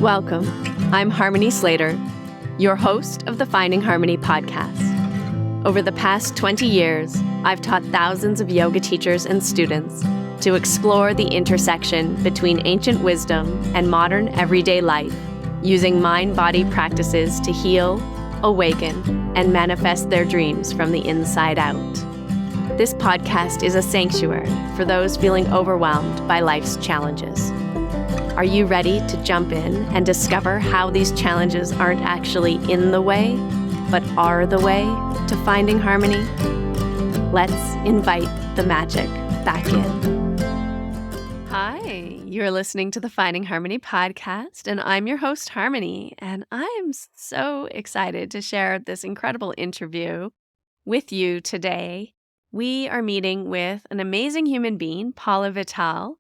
Welcome. I'm Harmony Slater, your host of the Finding Harmony podcast. Over the past 20 years, I've taught thousands of yoga teachers and students to explore the intersection between ancient wisdom and modern everyday life, using mind-body practices to heal, awaken, and manifest their dreams from the inside out. This podcast is a sanctuary for those feeling overwhelmed by life's challenges. Are you ready to jump in and discover how these challenges aren't actually in the way, but are the way to finding harmony? Let's invite the magic back in. Hi, you're listening to the Finding Harmony podcast, and I'm your host, Harmony, and I'm so excited to share this incredible interview with you today. We are meeting with an amazing human being, Paula Vital,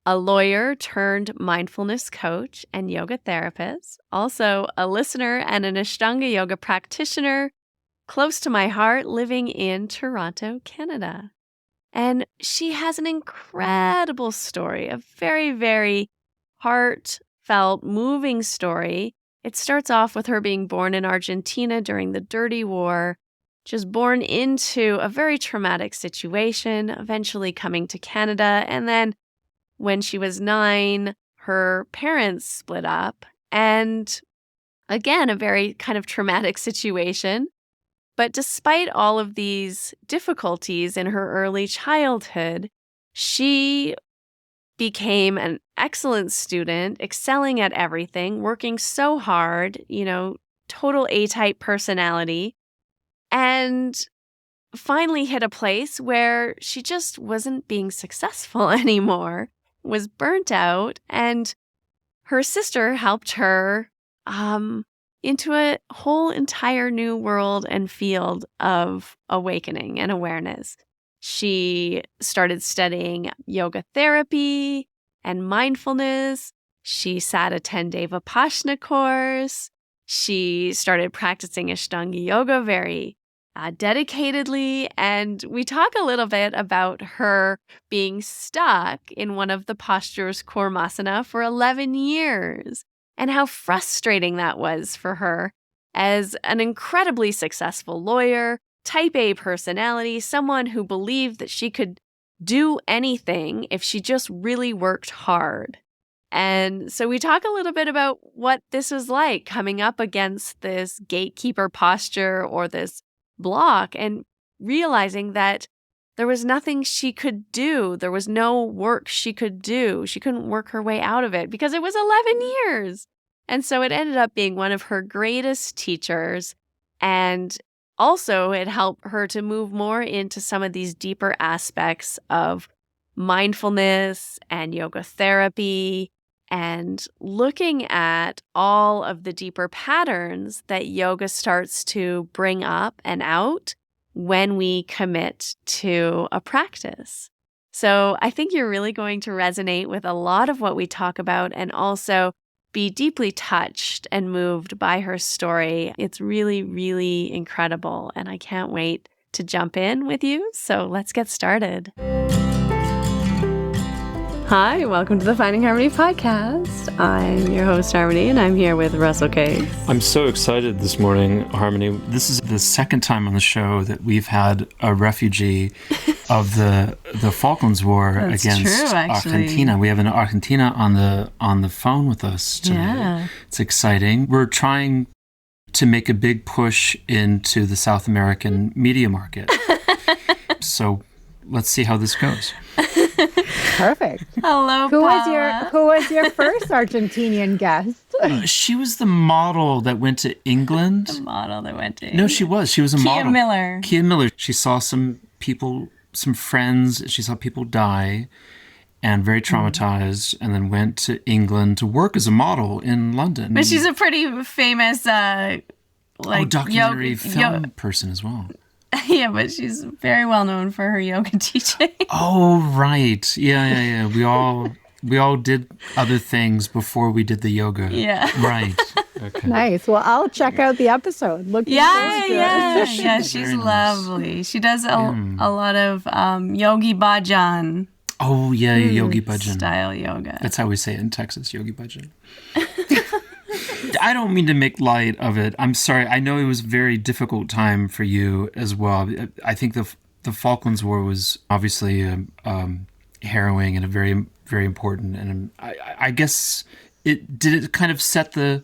a lawyer turned mindfulness coach and yoga therapist, also a listener and an Ashtanga yoga practitioner, close to my heart, living in Toronto, Canada. And she has an incredible story, a very, very heartfelt, moving story. It starts off with her being born in Argentina during the Dirty War, just born into a very traumatic situation, eventually coming to Canada, and then when she was 9, her parents split up, and again, a very kind of traumatic situation. But despite all of these difficulties in her early childhood, she became an excellent student, excelling at everything, working so hard, total A-type personality, and finally hit a place where she just wasn't being successful anymore, was burnt out, and her sister helped her into a whole entire new world and field of awakening and awareness. She started studying yoga therapy and mindfulness. She sat a 10-day Vipassana course. She started practicing Ashtanga yoga very dedicatedly, and we talk a little bit about her being stuck in one of the postures, Kurmasana, for 11 years, and how frustrating that was for her as an incredibly successful lawyer, type A personality, someone who believed that she could do anything if she just really worked hard. And so we talk a little bit about what this was like, coming up against this gatekeeper posture or this block, and realizing that there was nothing she could do. There was no work she could do. She couldn't work her way out of it because it was 11 years. And so it ended up being one of her greatest teachers. And also it helped her to move more into some of these deeper aspects of mindfulness and yoga therapy, and looking at all of the deeper patterns that yoga starts to bring up and out when we commit to a practice. So I think you're really going to resonate with a lot of what we talk about, and also be deeply touched and moved by her story. It's really, really incredible, and I can't wait to jump in with you. So let's get started. Hi, welcome to the Finding Harmony podcast. I'm your host, Harmony, and I'm here with Russell Case. I'm so excited this morning, Harmony. This is the second time on the show that we've had a refugee of the Falklands War against Argentina. We have an Argentina on the phone with us today. Yeah. It's exciting. We're trying to make a big push into the South American media market. So let's see how this goes. Perfect. Hello, Paula. Who was your first Argentinian guest? She was the model that went to England. The model that went to England. No, she was. She was a model. Kia Miller. She saw some people, some friends. She saw people die and very traumatized, and then went to England to work as a model in London. But she's a pretty famous documentary film person as well. Yeah, but she's very well known for her yoga teaching. Oh, right. Yeah. We all did other things before we did the yoga. Yeah. Right. Okay. Nice. Well, I'll check out the episode. Yeah. She's lovely. Nice. She does a lot of yogi bhajan. Oh, yeah, yogi bhajan. Style yoga. That's how we say it in Texas, yogi bhajan. I don't mean to make light of it. I'm sorry. I know it was a very difficult time for you as well. I think the Falklands War was obviously harrowing and a very, very important. And I guess did it kind of set the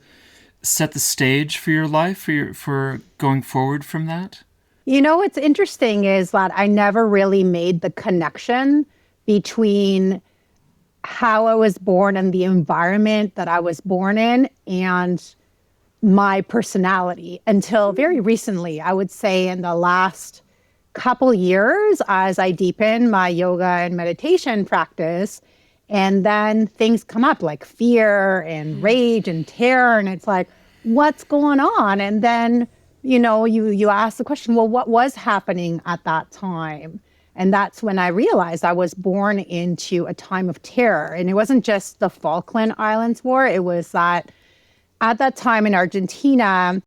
stage for your life for going forward from that? You know, what's interesting is that I never really made the connection between how I was born and the environment that I was born in and my personality until very recently. I would say in the last couple years, as I deepen my yoga and meditation practice, and then things come up like fear and rage and terror, and it's like, what's going on? And then, you ask the question, well, what was happening at that time? And that's when I realized I was born into a time of terror. And it wasn't just the Falkland Islands War. It was that at that time in Argentina,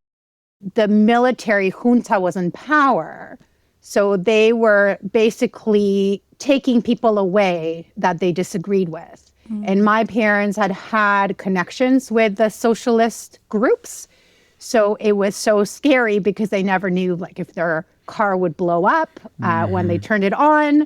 the military junta was in power. So they were basically taking people away that they disagreed with. Mm-hmm. And my parents had connections with the socialist groups. So it was so scary because they never knew if their car would blow up when they turned it on.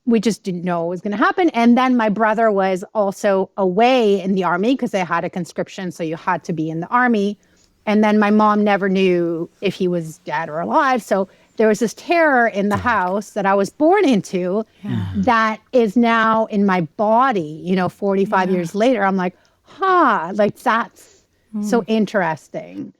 We just didn't know what was going to happen. And then my brother was also away in the army because they had a conscription. So you had to be in the army. And then my mom never knew if he was dead or alive. So there was this terror in the house that I was born into that is now in my body, 45 years later. I'm like, that's so interesting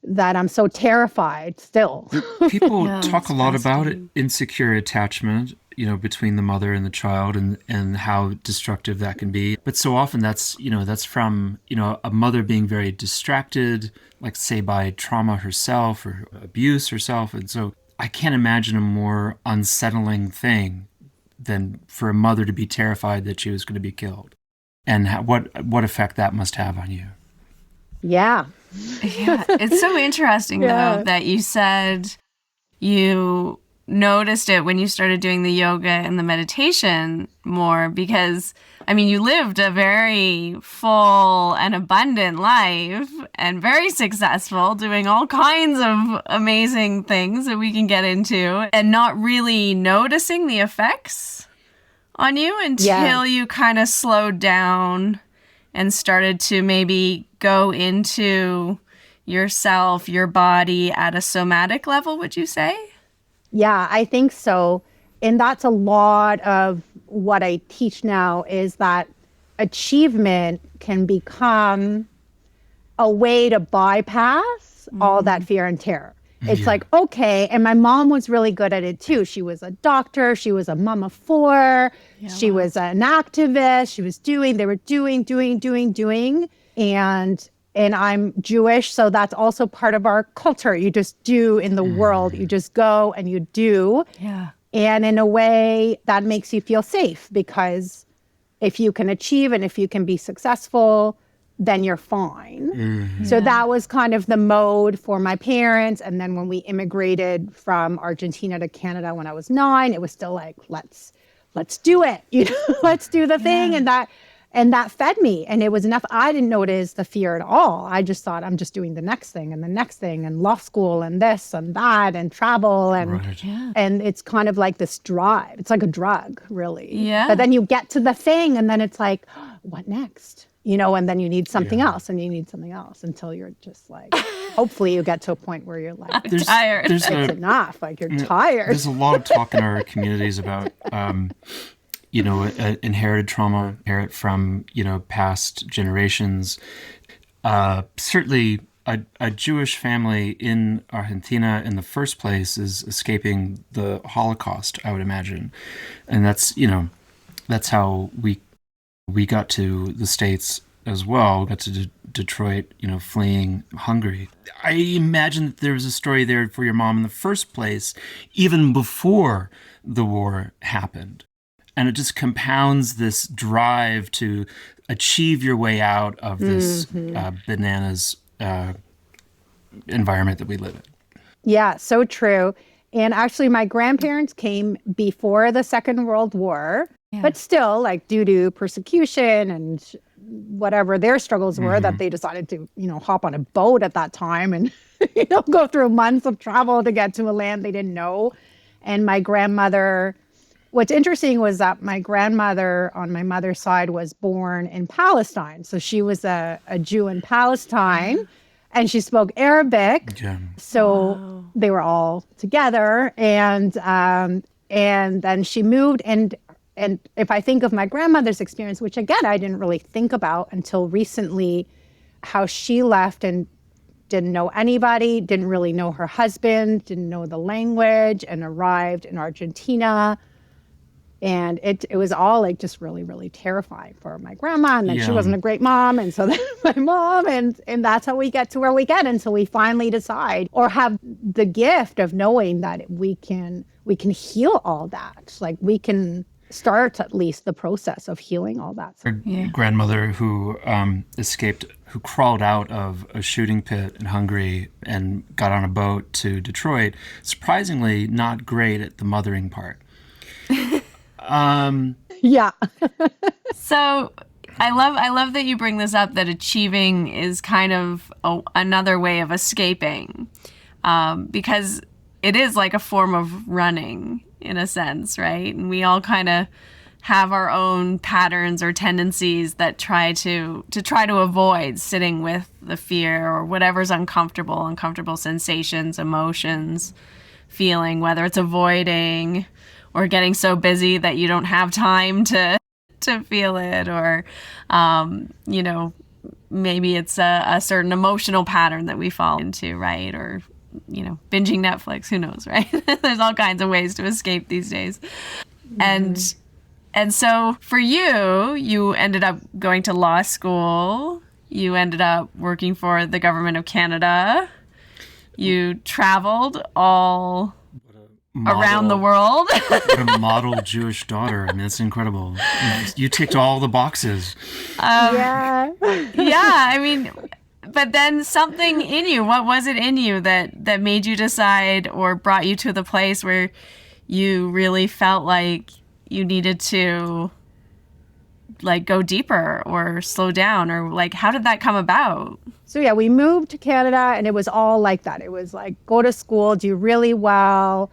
that I'm so terrified still. People talk a lot about it, insecure attachment, between the mother and the child and how destructive that can be. But so often that's from, a mother being very distracted, like say by trauma herself or abuse herself. And so I can't imagine a more unsettling thing than for a mother to be terrified that she was going to be killed. And what effect that must have on you. Yeah. Yeah. It's so interesting, though, that you said you noticed it when you started doing the yoga and the meditation more because, you lived a very full and abundant life and very successful, doing all kinds of amazing things that we can get into and not really noticing the effects on you until you kind of slowed down and started to maybe go into yourself, your body at a somatic level, would you say? Yeah, I think so. And that's a lot of what I teach now is that achievement can become a way to bypass all that fear and terror. It's like, okay, and my mom was really good at it too. She was a doctor. She was a mom of four. She was an activist. They were doing. And I'm Jewish, so that's also part of our culture. You just do in the world. You just go and you do. Yeah. And in a way that makes you feel safe because if you can achieve and if you can be successful, then you're fine. Mm-hmm. So that was kind of the mode for my parents. And then when we immigrated from Argentina to Canada when I was 9, it was still like, let's do it. Let's do the thing. And that fed me. And it was enough. I didn't notice the fear at all. I just thought I'm just doing the next thing and the next thing and law school and this and that and travel. And it's kind of like this drive. It's like a drug, really. Yeah. But then you get to the thing and then it's like, what next? And then you need something else and you need something else until you're just like, hopefully you get to a point where you're like, I'm tired. It's enough. Like you're tired. There's a lot of talk in our communities about, inherited trauma, inherit from, past generations. Certainly a Jewish family in Argentina in the first place is escaping the Holocaust, I would imagine. And that's how we got to the States as well. We got to Detroit, fleeing Hungary. I imagine that there was a story there for your mom in the first place, even before the war happened. And it just compounds this drive to achieve your way out of this bananas environment that we live in. Yeah, so true. And actually, my grandparents came before the Second World War. But still, like due to persecution and whatever their struggles were, that they decided to, hop on a boat at that time and, go through months of travel to get to a land they didn't know. And my grandmother, what's interesting was that my grandmother on my mother's side was born in Palestine. So she was a Jew in Palestine and she spoke Arabic. Yeah. So they were all together. And then she moved. And if I think of my grandmother's experience, which again, I didn't really think about until recently, how she left and didn't know anybody, didn't really know her husband, didn't know the language, and arrived in Argentina. And it was all like just really, really terrifying for my grandma. And then she wasn't a great mom. And so then my mom, and that's how we get to where we get until we finally decide or have the gift of knowing that we can heal all that. Like we can start at least the process of healing all that. Her grandmother who escaped, who crawled out of a shooting pit in Hungary and got on a boat to Detroit, surprisingly not great at the mothering part. Yeah. So I love that you bring this up, that achieving is kind of another way of escaping, because it is like a form of running in a sense, right? And we all kind of have our own patterns or tendencies that try to avoid sitting with the fear or whatever's uncomfortable sensations, emotions, feeling, whether it's avoiding or getting so busy that you don't have time to feel it, or maybe it's a certain emotional pattern that we fall into, right? Or binging Netflix, who knows, right? There's all kinds of ways to escape these days. And so for you ended up going to law school. You ended up working for the government of Canada. You traveled all around the world. What a model Jewish daughter. I mean, it's incredible. You ticked all the boxes. Yeah. I mean, but then something in you, what was it in you that made you decide or brought you to the place where you really felt like you needed to like go deeper or slow down, or like how did that come about? So we moved to Canada and it was all like that. It was like, go to school, do really well,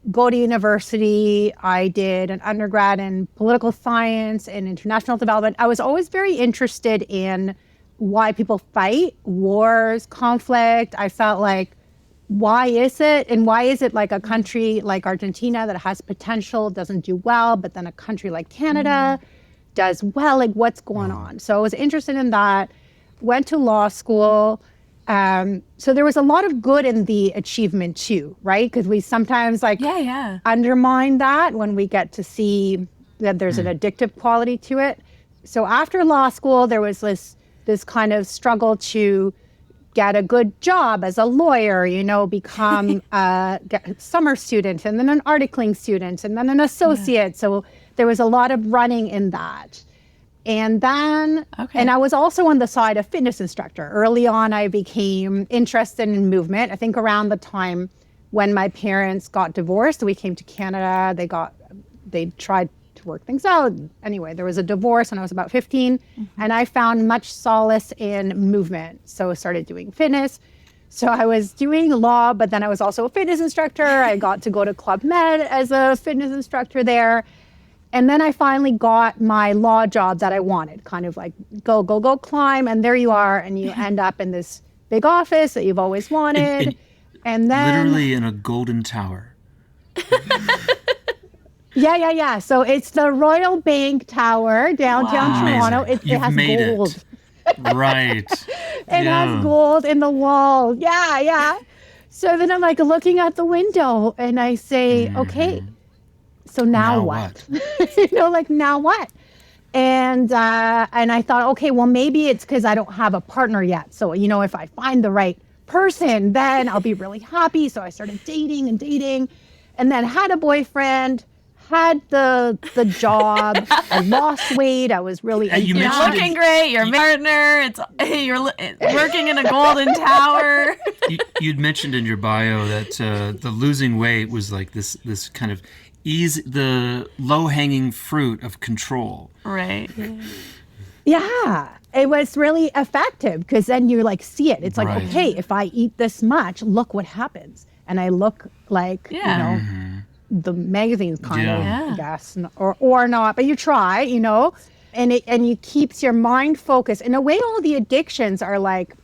go to university. I did an undergrad in political science and international development. I was always very interested in why people fight, wars, conflict. I felt like, why is it? And why is it like a country like Argentina that has potential doesn't do well, but then a country like Canada does well? Like what's going on? So I was interested in that, went to law school. So there was a lot of good in the achievement too, right? Because we sometimes undermine that when we get to see that there's an addictive quality to it. So after law school, there was this kind of struggle to get a good job as a lawyer, become a summer student and then an articling student and then an associate. So there was a lot of running in that. And then, and I was also on the side of fitness instructor. Early on, I became interested in movement. I think around the time when my parents got divorced, we came to Canada. They tried to work things out. Anyway, there was a divorce when I was about 15, and I found much solace in movement. So I started doing fitness. So I was doing law, but then I was also a fitness instructor. I got to go to Club Med as a fitness instructor there. And then I finally got my law job that I wanted, kind of like go climb. And there you are. And you end up in this big office that you've always wanted. And then literally in a golden tower. Yeah. So it's the Royal Bank Tower downtown Toronto. It has gold. Right. It has gold in the wall. Yeah. So then I'm like looking out the window and I say, okay, so now what? Now what? And I thought, okay, well, maybe it's because I don't have a partner yet. So, if I find the right person, then I'll be really happy. So I started dating and then had a boyfriend, had the job. I lost weight. I was really you're looking great. Your partner, you're working in a golden tower. You'd mentioned in your bio that the losing weight was like this kind of the low-hanging fruit of control. Right. Yeah. It was really effective because then you like see it. It's like, Right. okay, if I eat this much, look what happens. And I look like, you know, the magazines kind of, I guess, or not, but you try, you know, and it keeps your mind focused. In a way, all the addictions are like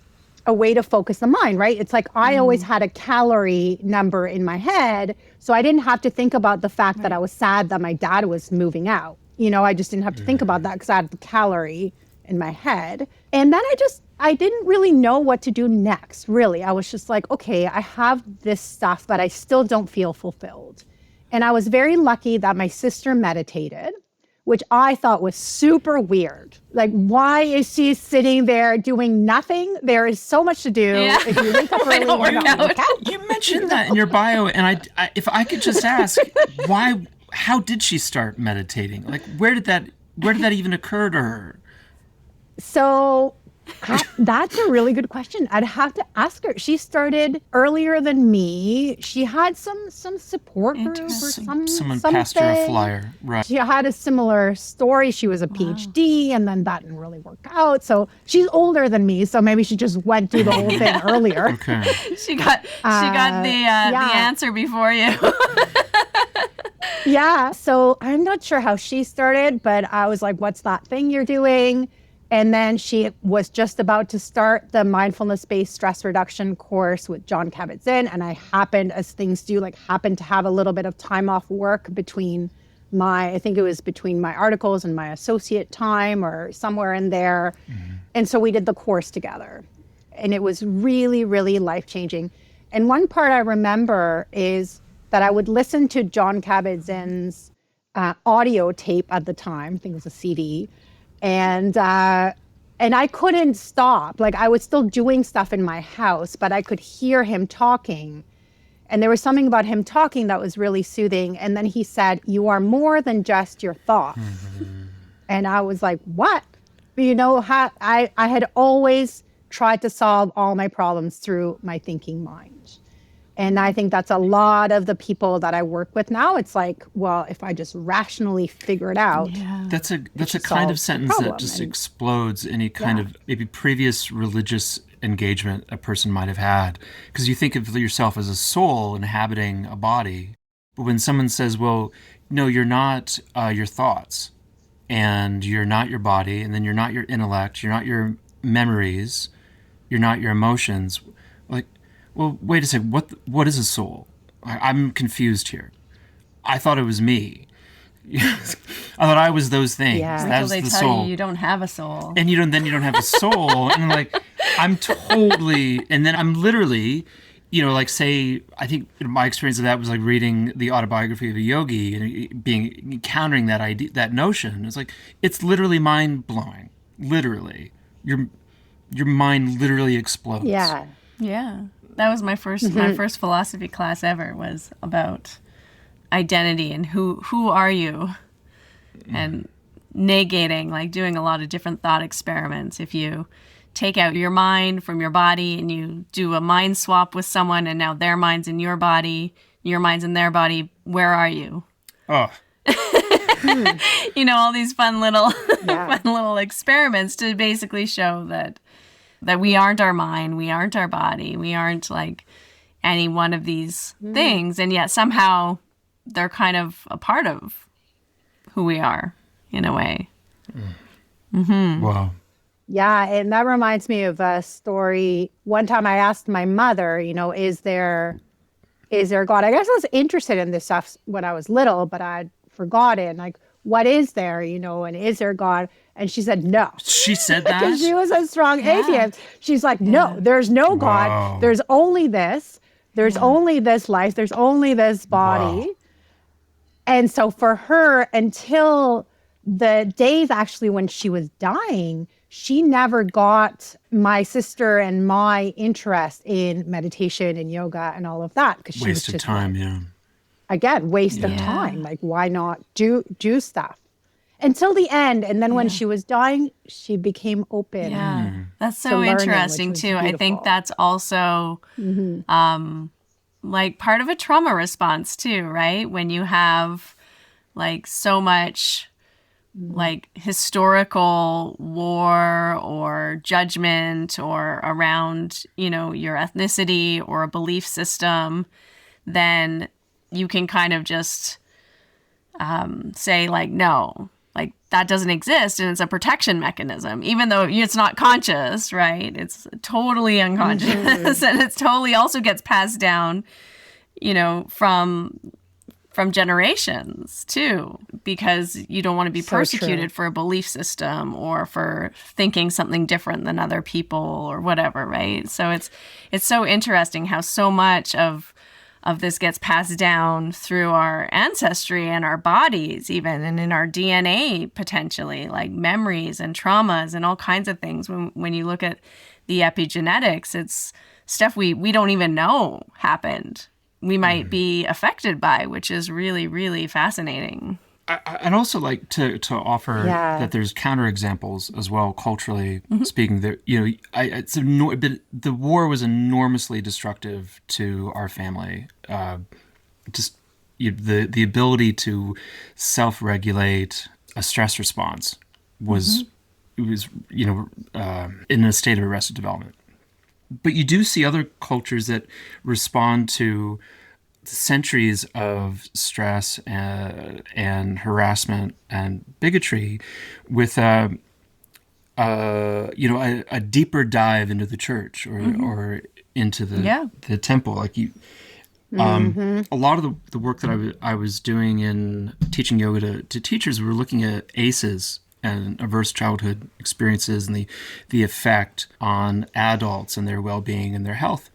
a way to focus the mind, right? It's like I always had a calorie number in my head, so I didn't have to think about the fact that I was sad that my dad was moving out. You know, I just didn't have to think about that because I had the calorie in my head. And then I didn't really know what to do next, really. I was just like, okay, I have this stuff, but I still don't feel fulfilled. And I was very lucky that my sister meditated, which I thought was super weird. Like, why is she sitting there doing nothing? There is so much to do. Yeah. If you wake up early, you're not on the couch. You mentioned that in your bio, and I if I could just ask, how did she start meditating? Like, where did that even occur to her? So that's a really good question. I'd have to ask her. She started earlier than me. She had some support group or someone passed her a flyer. Right. She had a similar story. She was a PhD, and then that didn't really work out. So she's older than me, so maybe she just went through the whole thing earlier. Okay. She got the answer before you. Yeah. So I'm not sure how she started, but I was like, what's that thing you're doing? And then she was just about to start the mindfulness-based stress reduction course with Jon Kabat-Zinn. And I happened, as things do, happened to have a little bit of time off work between I think it was between my articles and my associate time or somewhere in there. Mm-hmm. And so we did the course together. And it was really, really life-changing. And one part I remember is that I would listen to Jon Kabat-Zinn's audio tape at the time. I think it was a CD. And I couldn't stop. Like, I was still doing stuff in my house, but I could hear him talking. And there was something about him talking that was really soothing. And then he said, "You are more than just your thoughts." Mm-hmm. And I was like, what? You know, I had always tried to solve all my problems through my thinking mind. And I think that's a lot of the people that I work with now. It's like, well, if I just rationally figure it out. Yeah. That's a kind of sentence that just explodes any kind of maybe previous religious engagement a person might have had. Because you think of yourself as a soul inhabiting a body. But when someone says, well, no, you're not your thoughts, and you're not your body, and then you're not your intellect, you're not your memories, you're not your emotions, like, well, wait a second, what is a soul? I'm confused here. I thought it was me. I thought I was those things. Yeah. That's Until they the tell soul. you don't have a soul. And you don't have a soul. And like, I'm totally, and then I'm literally, say, I think my experience of that was like reading the autobiography of a yogi and encountering that idea, that notion. It's like, it's literally mind blowing. Literally. Your mind literally explodes. Yeah. Yeah. That was my first philosophy class ever, was about identity and who are you, and negating, like doing a lot of different thought experiments. If you take out your mind from your body and you do a mind swap with someone, and now their mind's in your body, your mind's in their body, where are you? Oh. All these fun little experiments to basically show that we aren't our mind, we aren't our body, we aren't like any one of these things, and yet somehow they're kind of a part of who we are in a way. Mm-hmm. Wow. Yeah, and that reminds me of a story. One time I asked my mother, is there God? I guess I was interested in this stuff when I was little, but I'd forgotten. Like, what is there, and is there God? And she said no. She said that? Because she was a strong atheist. She's like, no, there's no God. Wow. There's only this. There's only this life. There's only this body. Wow. And so for her, until the days actually when she was dying, she never got my sister and my interest in meditation and yoga and all of that. Because she waste was just of time, yeah. Again, waste of time. Like, why not do stuff? Until the end. And then when she was dying, she became open. Yeah, that's so interesting too. Beautiful. I think that's also like part of a trauma response too, right? When you have like so much like historical war or judgment or around, you know, your ethnicity or a belief system, then you can kind of just say like, no, like that doesn't exist. And it's a protection mechanism, even though it's not conscious, right? It's totally unconscious. And it's totally also gets passed down, you know, from generations too, because you don't want to be persecuted for a belief system or for thinking something different than other people or whatever, right? So it's so interesting how so much of this gets passed down through our ancestry and our bodies even, and in our DNA potentially, like memories and traumas and all kinds of things. When you look at the epigenetics, it's stuff we don't even know happened. We might be affected by, which is really, really fascinating. I'd also like to offer that there's counterexamples as well, culturally speaking. That, you know, the war was enormously destructive to our family. The ability to self-regulate a stress response was in a state of arrested development. But you do see other cultures that respond to centuries of stress and harassment and bigotry with a deeper dive into the church or into the temple. Like a lot of the work that I was doing in teaching yoga to teachers, we were looking at ACEs and adverse childhood experiences and the effect on adults and their well-being and their health.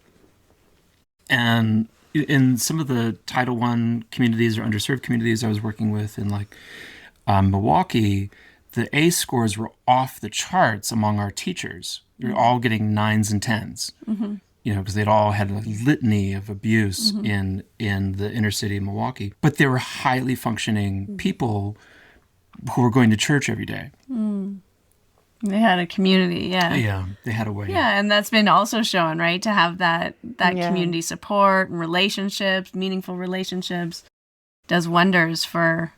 And in some of the Title I communities or underserved communities I was working with in like Milwaukee, the ACE scores were off the charts among our teachers. We were all getting 9s and 10s, you know, because they'd all had a litany of abuse in the inner city of Milwaukee. But they were highly functioning people who were going to church every day. They had a community, Yeah, they had a way. Yeah, and that's been also shown, right? To have that community support and relationships, meaningful relationships, does wonders for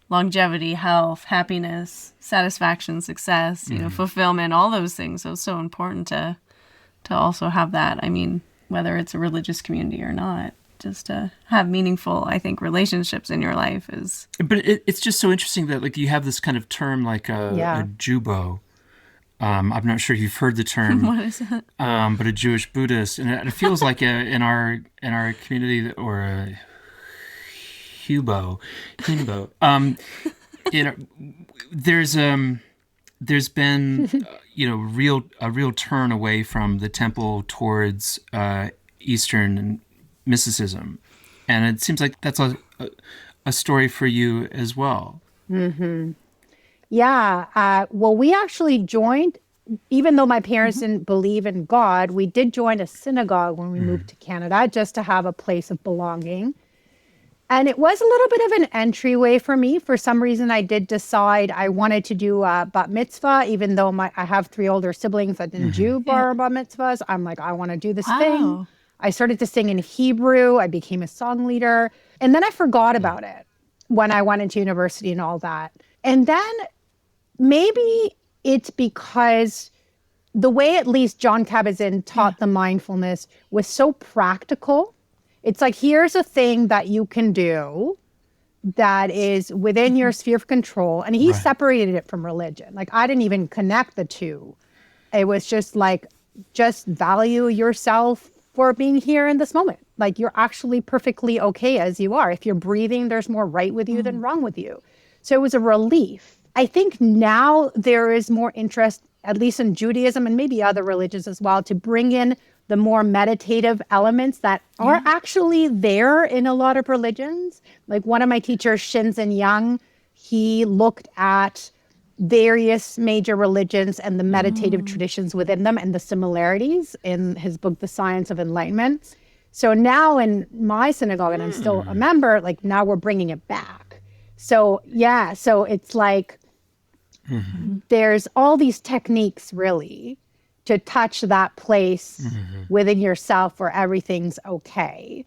longevity, health, happiness, satisfaction, success, you know, fulfillment, all those things. So it's so important to also have that. I mean, whether it's a religious community or not. Just to have meaningful, I think, relationships in your life is... But it's just so interesting that, like, you have this kind of term like a jubo. I'm not sure you've heard the term. What is that? But a Jewish Buddhist. And it feels like in our community, or a hubo. You know, there's been, a real turn away from the temple towards Eastern mysticism, and it seems like that's a story for you as well. Yeah. Well, we actually joined, even though my parents didn't believe in God, we did join a synagogue when we moved to Canada, just to have a place of belonging. And it was a little bit of an entryway for me. For some reason, I did decide I wanted to do a bat mitzvah, even though I have 3 older siblings that didn't do bar mitzvahs. I'm like, I want to do this thing. I started to sing in Hebrew. I became a song leader. And then I forgot about it when I went into university and all that. And then maybe it's because the way at least John Kabat-Zinn taught the mindfulness was so practical. It's like, here's a thing that you can do that is within your sphere of control. And he separated it from religion. Like, I didn't even connect the two. It was just like, just value yourself for being here in this moment. Like, you're actually perfectly okay as you are. If you're breathing, there's more right with you than wrong with you. So it was a relief. I think now there is more interest, at least in Judaism and maybe other religions as well, to bring in the more meditative elements that are actually there in a lot of religions. Like one of my teachers, Shinzen Young, he looked at various major religions and the meditative traditions within them and the similarities in his book, The Science of Enlightenment. So now in my synagogue, and I'm still a member, like now we're bringing it back. So yeah, so it's like there's all these techniques really to touch that place within yourself where everything's okay.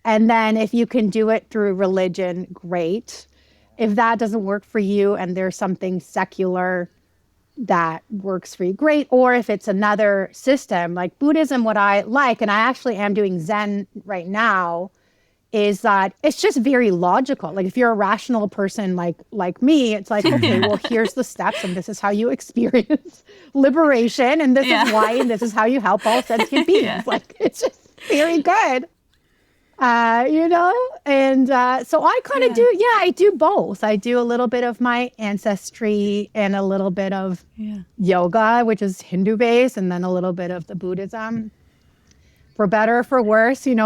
And then if you can do it through religion, great. If that doesn't work for you and there's something secular that works for you, great. Or if it's another system like Buddhism, what I like, and I actually am doing Zen right now, is that it's just very logical. Like if you're a rational person like me, it's like, okay, well, here's the steps and this is how you experience liberation and this is why and this is how you help all sentient beings. Like it's just very good. And so I kind of I do both. I do a little bit of my ancestry and a little bit of yoga, which is Hindu based, and then a little bit of the Buddhism. For better or for worse, my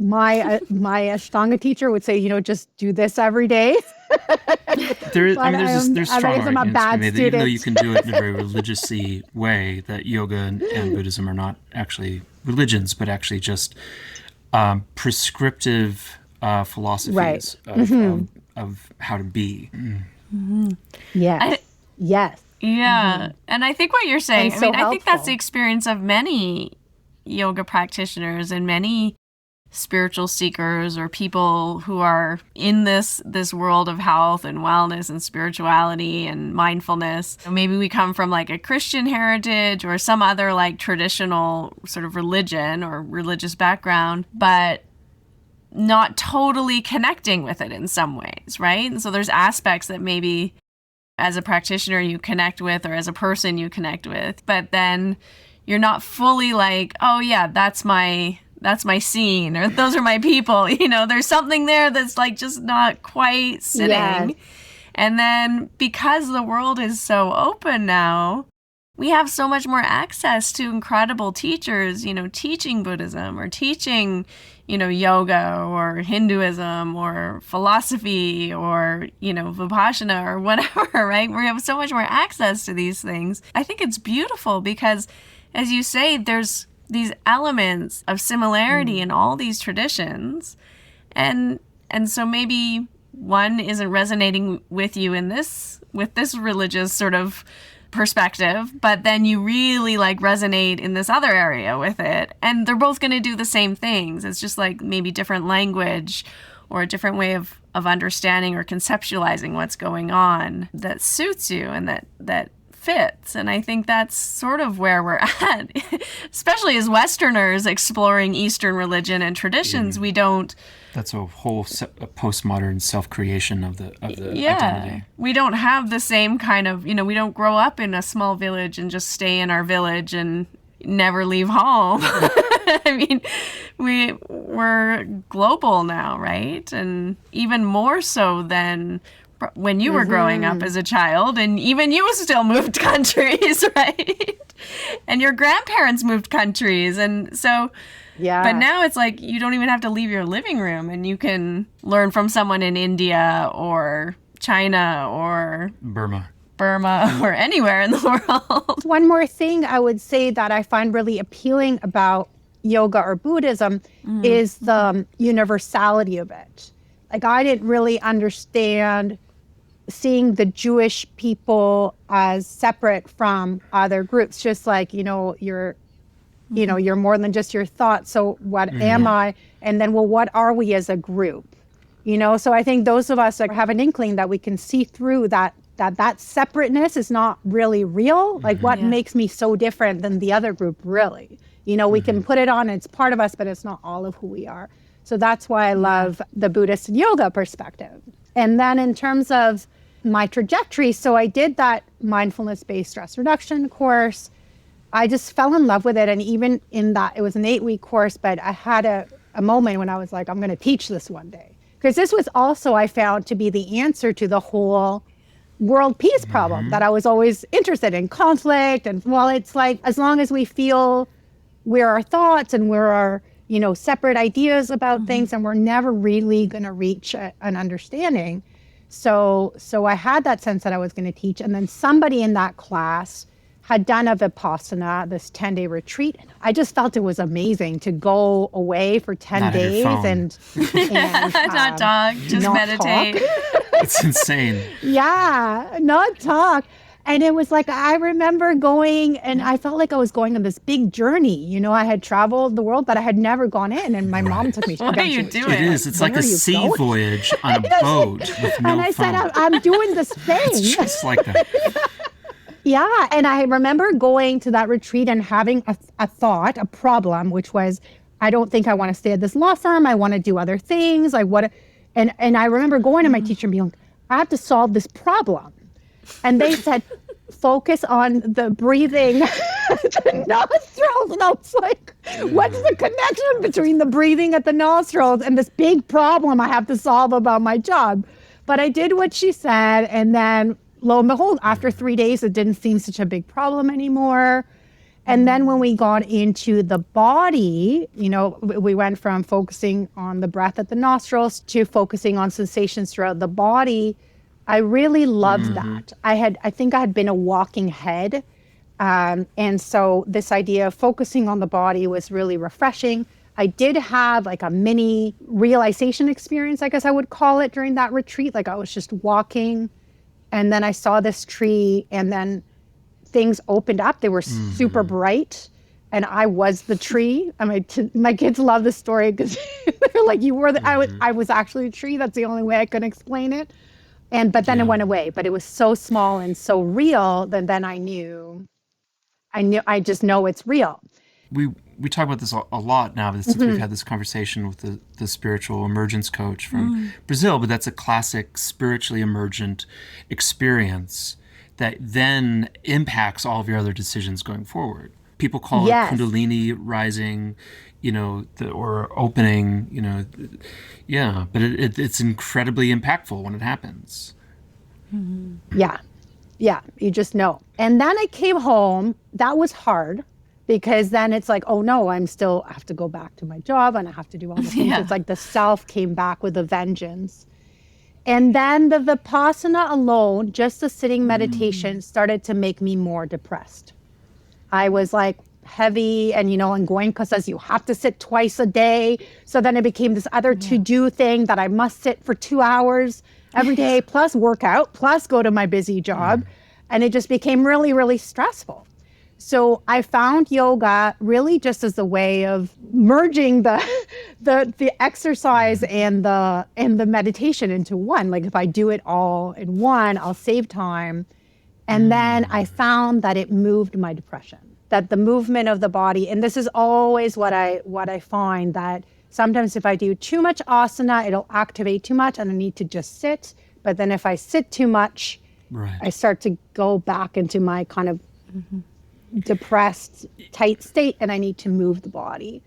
Ashtanga teacher would say, just do this every day. There's strong arguments, even though you can do it in a very religiously way, that yoga and Buddhism are not actually religions, but actually just prescriptive philosophies of how to be. Mm-hmm. Yes. Yes. Yeah. Mm-hmm. And I think what you're saying, I think that's the experience of many yoga practitioners and many spiritual seekers or people who are in this world of health and wellness and spirituality and mindfulness. Maybe we come from like a Christian heritage or some other like traditional sort of religion or religious background, but not totally connecting with it in some ways, right? And so there's aspects that maybe as a practitioner you connect with or as a person you connect with, but then you're not fully like, oh yeah, that's my scene, or those are my people. There's something there that's like just not quite sitting. Yes. And then because the world is so open now, we have so much more access to incredible teachers, teaching Buddhism or teaching, yoga or Hinduism or philosophy or, Vipassana or whatever, right? We have so much more access to these things. I think it's beautiful because, as you say, there's these elements of similarity in all these traditions. And so maybe one isn't resonating with you with this religious sort of perspective, but then you really like resonate in this other area with it. And they're both going to do the same things. It's just like maybe different language or a different way of understanding or conceptualizing what's going on that suits you and that fits. And I think that's sort of where we're at, especially as Westerners exploring Eastern religion and traditions. We don't. That's a whole postmodern self-creation of the identity. We don't have the same kind of, we don't grow up in a small village and just stay in our village and never leave home. I mean, we're global now, right? And even more so than when you were growing up as a child, and even you still moved countries, right? And your grandparents moved countries. And so, but now it's like you don't even have to leave your living room and you can learn from someone in India or China or Burma or anywhere in the world. One more thing I would say that I find really appealing about yoga or Buddhism is the universality of it. Like I didn't really understand seeing the Jewish people as separate from other groups, just like, you're more than just your thoughts. So what am I? And then, well, what are we as a group? So I think those of us that have an inkling that we can see through that separateness is not really real. Like what makes me so different than the other group, really? We can put it on, it's part of us, but it's not all of who we are. So that's why I love the Buddhist and yoga perspective. And then in terms of my trajectory, so I did that mindfulness-based stress reduction course. I just fell in love with it. And even in that, it was an 8-week course, but I had a moment when I was like, I'm going to teach this one day. Because this was also, I found, to be the answer to the whole world peace problem that I was always interested in, conflict. And it's like, as long as we feel we're our thoughts and we're our, separate ideas about things, and we're never really going to reach an understanding. So I had that sense that I was going to teach. And then somebody in that class had done a Vipassana, this 10-day retreat. I just felt it was amazing to go away for 10 days and not talk, just not meditate. Talk. It's insane. Yeah, not talk. And it was like, I remember going and I felt like I was going on this big journey. You know, I had traveled the world, but I had never gone in. And my mom took me. What are you doing? It is. It's like a sea voyage on a boat with no And I phone. said, I'm doing this thing. It's just like that. Yeah. And I remember going to that retreat and having a thought, a problem, which was, I don't think I want to stay at this law firm. I want to do other things. Like what? And I remember going to my teacher and being like, I have to solve this problem. And they said, focus on the breathing, the nostrils. And I was like, what's the connection between the breathing at the nostrils and this big problem I have to solve about my job? But I did what she said. And then lo and behold, after 3 days, it didn't seem such a big problem anymore. And then when we got into the body, you know, we went from focusing on the breath at the nostrils to focusing on sensations throughout the body. I really loved that. I think I had been a walking head. And so this idea of focusing on the body was really refreshing. I did have like a mini realization experience, I guess I would call it, during that retreat. Like I was just walking and then I saw this tree and then things opened up. They were super bright and I was the tree. I mean, my kids love this story because they're like, you were I was actually a tree. That's the only way I could explain it. But then it went away, but it was so small and so real that then I just know it's real. We talk about this a lot now since we've had this conversation with the spiritual emergence coach from Brazil, but that's a classic spiritually emergent experience that then impacts all of your other decisions going forward. People call it Kundalini rising, you know, or opening, you know, but it's incredibly impactful when it happens. Yeah, you just know. And then I came home. That was hard because then it's like, oh no, I have to go back to my job and I have to do all the things. It's like the self came back with a vengeance. And then the Vipassana alone, just the sitting meditation, started to make me more depressed. I was like heavy and, you know, and Goenka says you have to sit twice a day. So then it became this other to-do thing that I must sit for 2 hours every day, plus workout, plus go to my busy job. And it just became really, really stressful. So I found yoga really just as a way of merging the exercise and the meditation into one. Like if I do it all in one, I'll save time. And then I found that it moved my depression, that the movement of the body, and this is always what I find, that sometimes if I do too much asana, it'll activate too much and I need to just sit. But then if I sit too much, I start to go back into my kind of depressed, tight state, and I need to move the body.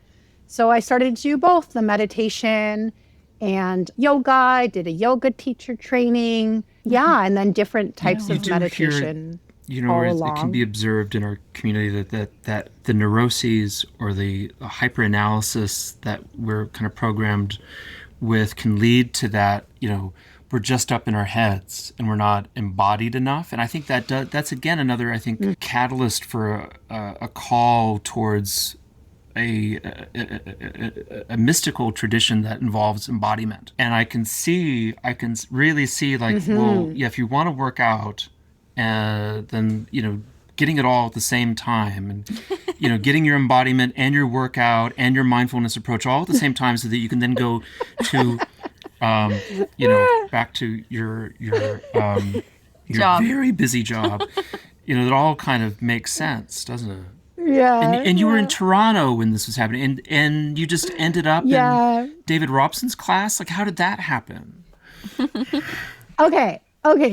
So I started to do both the meditation and yoga. I did a yoga teacher training. And then different types of meditation. You know, it can be observed in our community that the neuroses or the hyperanalysis that we're kind of programmed with can lead to that, you know, we're just up in our heads and we're not embodied enough. And I think that's again another, I think, catalyst for a call towards a mystical tradition that involves embodiment. And I can really see like, well, if you want to work out, then, you know, getting it all at the same time and, you know, getting your embodiment and your workout and your mindfulness approach all at the same time so that you can then go to, you know, back to your very busy job. You know, it all kind of makes sense, doesn't it? Yeah. And you were in Toronto when this was happening, and you just ended up in David Robson's class. Like, how did that happen? Okay.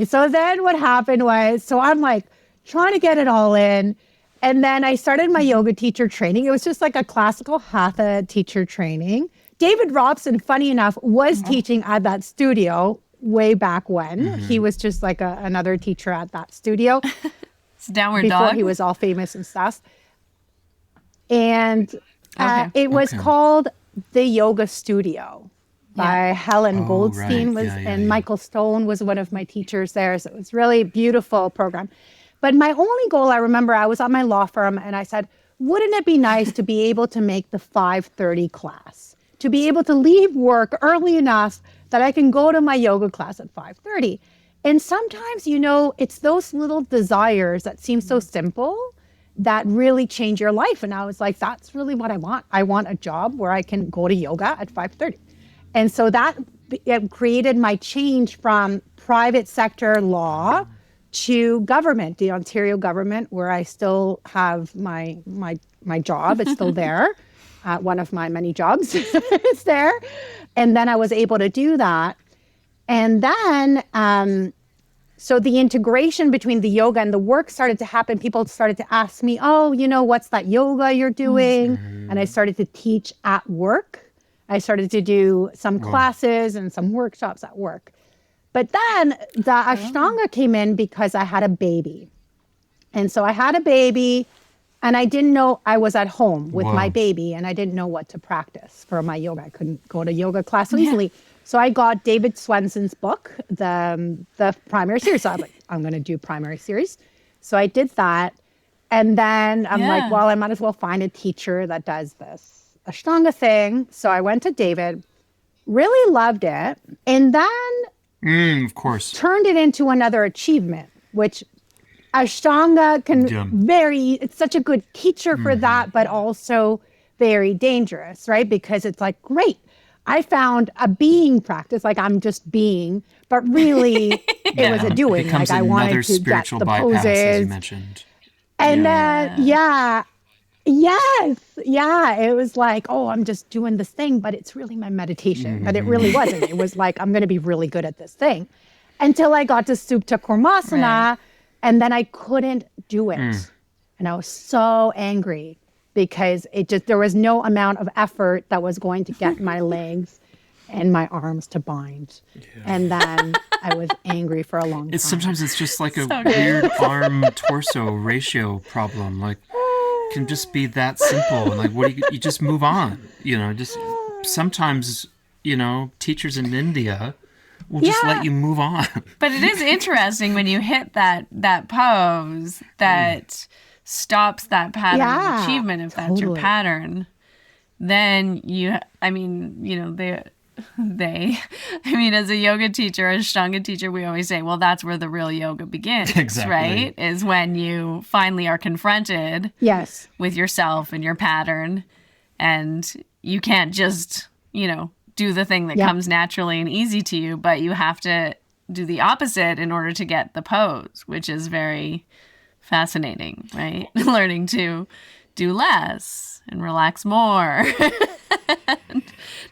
So then what happened was, so I'm like trying to get it all in. And then I started my yoga teacher training. It was just like a classical hatha teacher training. David Robson, funny enough, was teaching at that studio way back when. He was just like another teacher at that studio. It's Downward before Dog. He was all famous and stuff. And it was called The Yoga Studio by Helen Goldstein. And Michael Stone was one of my teachers there. So it was really beautiful program. But my only goal, I remember I was at my law firm and I said, wouldn't it be nice to be able to make the 5:30 class? To be able to leave work early enough that I can go to my yoga class at 5:30. And sometimes, it's those little desires that seem so simple that really change your life. And I was like, that's really what I want. I want a job where I can go to yoga at 5:30. And so that created my change from private sector law to government, the Ontario government, where I still have my job. It's still there. One of my many jobs is there. And then I was able to do that. And then, so the integration between the yoga and the work started to happen. People started to ask me, oh, what's that yoga you're doing? And I started to teach at work. I started to do some classes and some workshops at work. But then the Ashtanga came in because I had a baby. And so I had a baby and I didn't know I was at home with my baby and I didn't know what to practice for my yoga. I couldn't go to yoga class so easily. So I got David Swenson's book, the primary series. So I'm like, I'm going to do primary series. So I did that. And then I'm like, well, I might as well find a teacher that does this Ashtanga thing. So I went to David, really loved it. And then of course, turned it into another achievement, which Ashtanga can it's such a good teacher for that, but also very dangerous, right? Because it's like, great, I found a being practice, like I'm just being, but really it was a doing. It becomes like I wanted another to spiritual get the bypass, poses. as you mentioned. And it was like, oh, I'm just doing this thing, but it's really my meditation. But it really wasn't. It was like, I'm going to be really good at this thing. Until I got to Supta Kurmasana, and then I couldn't do it. And I was so angry because there was no amount of effort that was going to get my legs and my arms to bind. And then I was angry for a long time. Sometimes it's just like a weird arm-torso ratio problem. Like, it can just be that simple. And like, what do you just move on? Just sometimes, teachers in India will just let you move on. But it is interesting when you hit that pose that stops that pattern of achievement, if that's your pattern. Then as a yoga teacher, Ashtanga teacher, we always say, well, that's where the real yoga begins, right? Is when you finally are confronted with yourself and your pattern. And you can't just, do the thing that comes naturally and easy to you, but you have to do the opposite in order to get the pose, which is very fascinating, right? Learning to do less and relax more.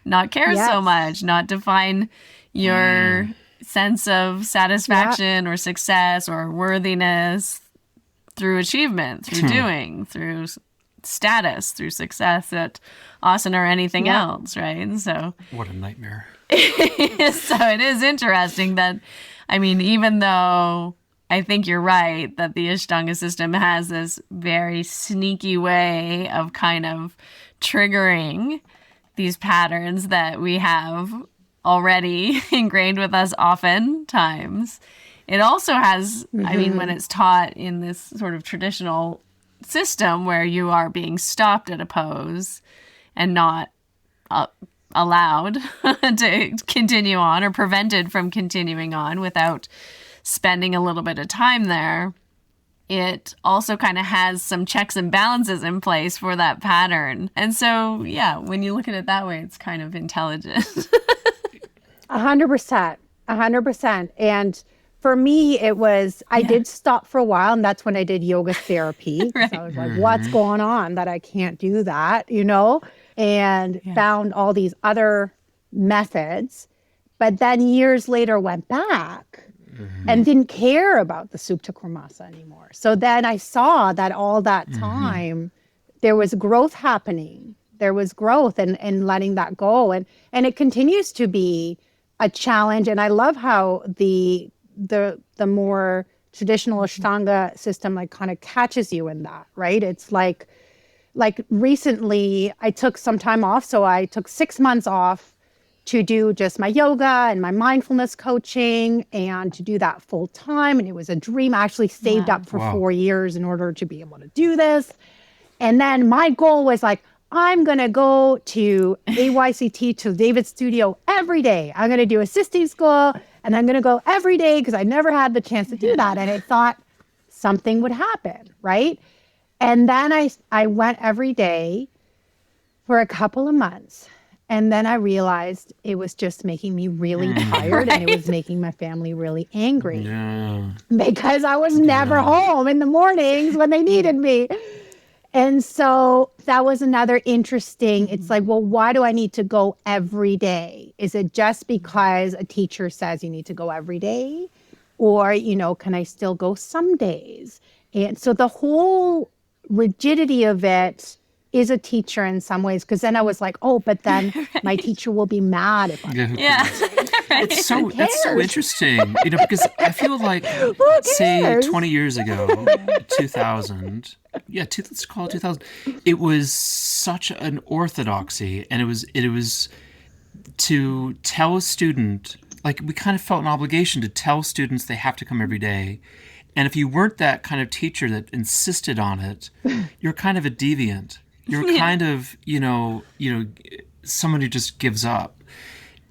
Not care so much, not define your sense of satisfaction or success or worthiness through achievement, through doing, through status, through success at asana or anything else, right? So what a nightmare. So it is interesting that, even though I think you're right that the Ashtanga system has this very sneaky way of kind of triggering these patterns that we have already ingrained with us oftentimes. It also has, when it's taught in this sort of traditional system where you are being stopped at a pose and not allowed to continue on or prevented from continuing on without spending a little bit of time there, it also kind of has some checks and balances in place for that pattern. And so, when you look at it that way, it's kind of intelligent. 100%. And for me, it was, I did stop for a while, and that's when I did yoga therapy. Right. So I was like, what's going on that I can't do that, and found all these other methods. But then years later went back and didn't care about the Supta Kurmasana anymore. So then I saw that all that time, there was growth happening. There was growth and letting that go. And it continues to be a challenge. And I love how the more traditional Ashtanga system like kind of catches you in that, right? It's like recently I took some time off. So I took 6 months off to do just my yoga and my mindfulness coaching and to do that full time. And it was a dream. I actually saved up for 4 years in order to be able to do this. And then my goal was like, I'm going to go to AYCT to David's studio every day. I'm going to do assisting school And I'm going to go every day because I never had the chance to do that. And I thought something would happen, right? And then I went every day for a couple of months. And then I realized it was just making me really tired and it was making my family really angry because I was never home in the mornings when they needed me. And so that was another interesting, it's like, well, why do I need to go every day? Is it just because a teacher says you need to go every day? Or, can I still go some days? And so the whole rigidity of it is a teacher in some ways, because then I was like, oh, but then my teacher will be mad if I It's so interesting, because I feel like, say 20 years ago, 2000, let's call it 2000, it was such an orthodoxy, and it was to tell a student, like we kind of felt an obligation to tell students they have to come every day. And if you weren't that kind of teacher that insisted on it, you're kind of a deviant. You're kind of, someone who just gives up,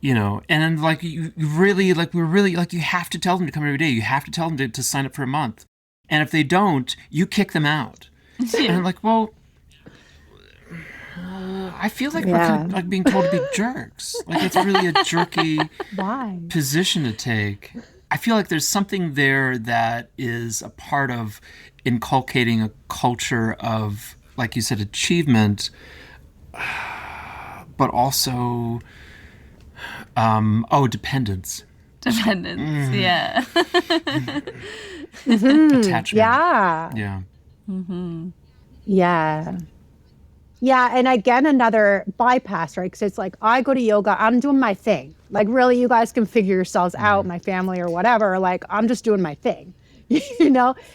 and then like you have to tell them to come every day. You have to tell them to sign up for a month. And if they don't, you kick them out. And I'm like, well, I feel like we're kind of like being told to be jerks. Like it's really a jerky position to take. I feel like there's something there that is a part of inculcating a culture of, like you said, achievement, but also, dependence. Dependence, yeah. Attachment. Yeah. Yeah. Mm-hmm. Yeah. Yeah, and again, another bypass, right? Because it's like, I go to yoga, I'm doing my thing. Like, really, you guys can figure yourselves out, my family or whatever. Like, I'm just doing my thing,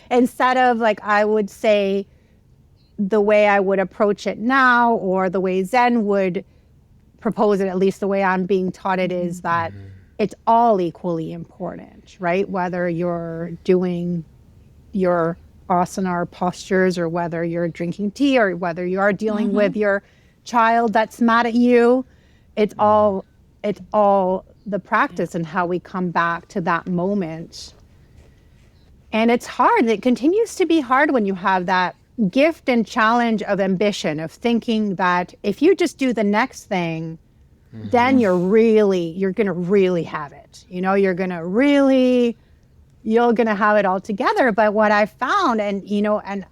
Instead of, like, I would say, the way I would approach it now, or the way Zen would propose it, at least the way I'm being taught it, is that it's all equally important, right? Whether you're doing your asana or postures, or whether you're drinking tea, or whether you are dealing with your child that's mad at you, it's all the practice and how we come back to that moment. And it's hard. It continues to be hard when you have that gift and challenge of ambition, of thinking that if you just do the next thing, then you're going to really have it. You're going to have it all together. But what I found, and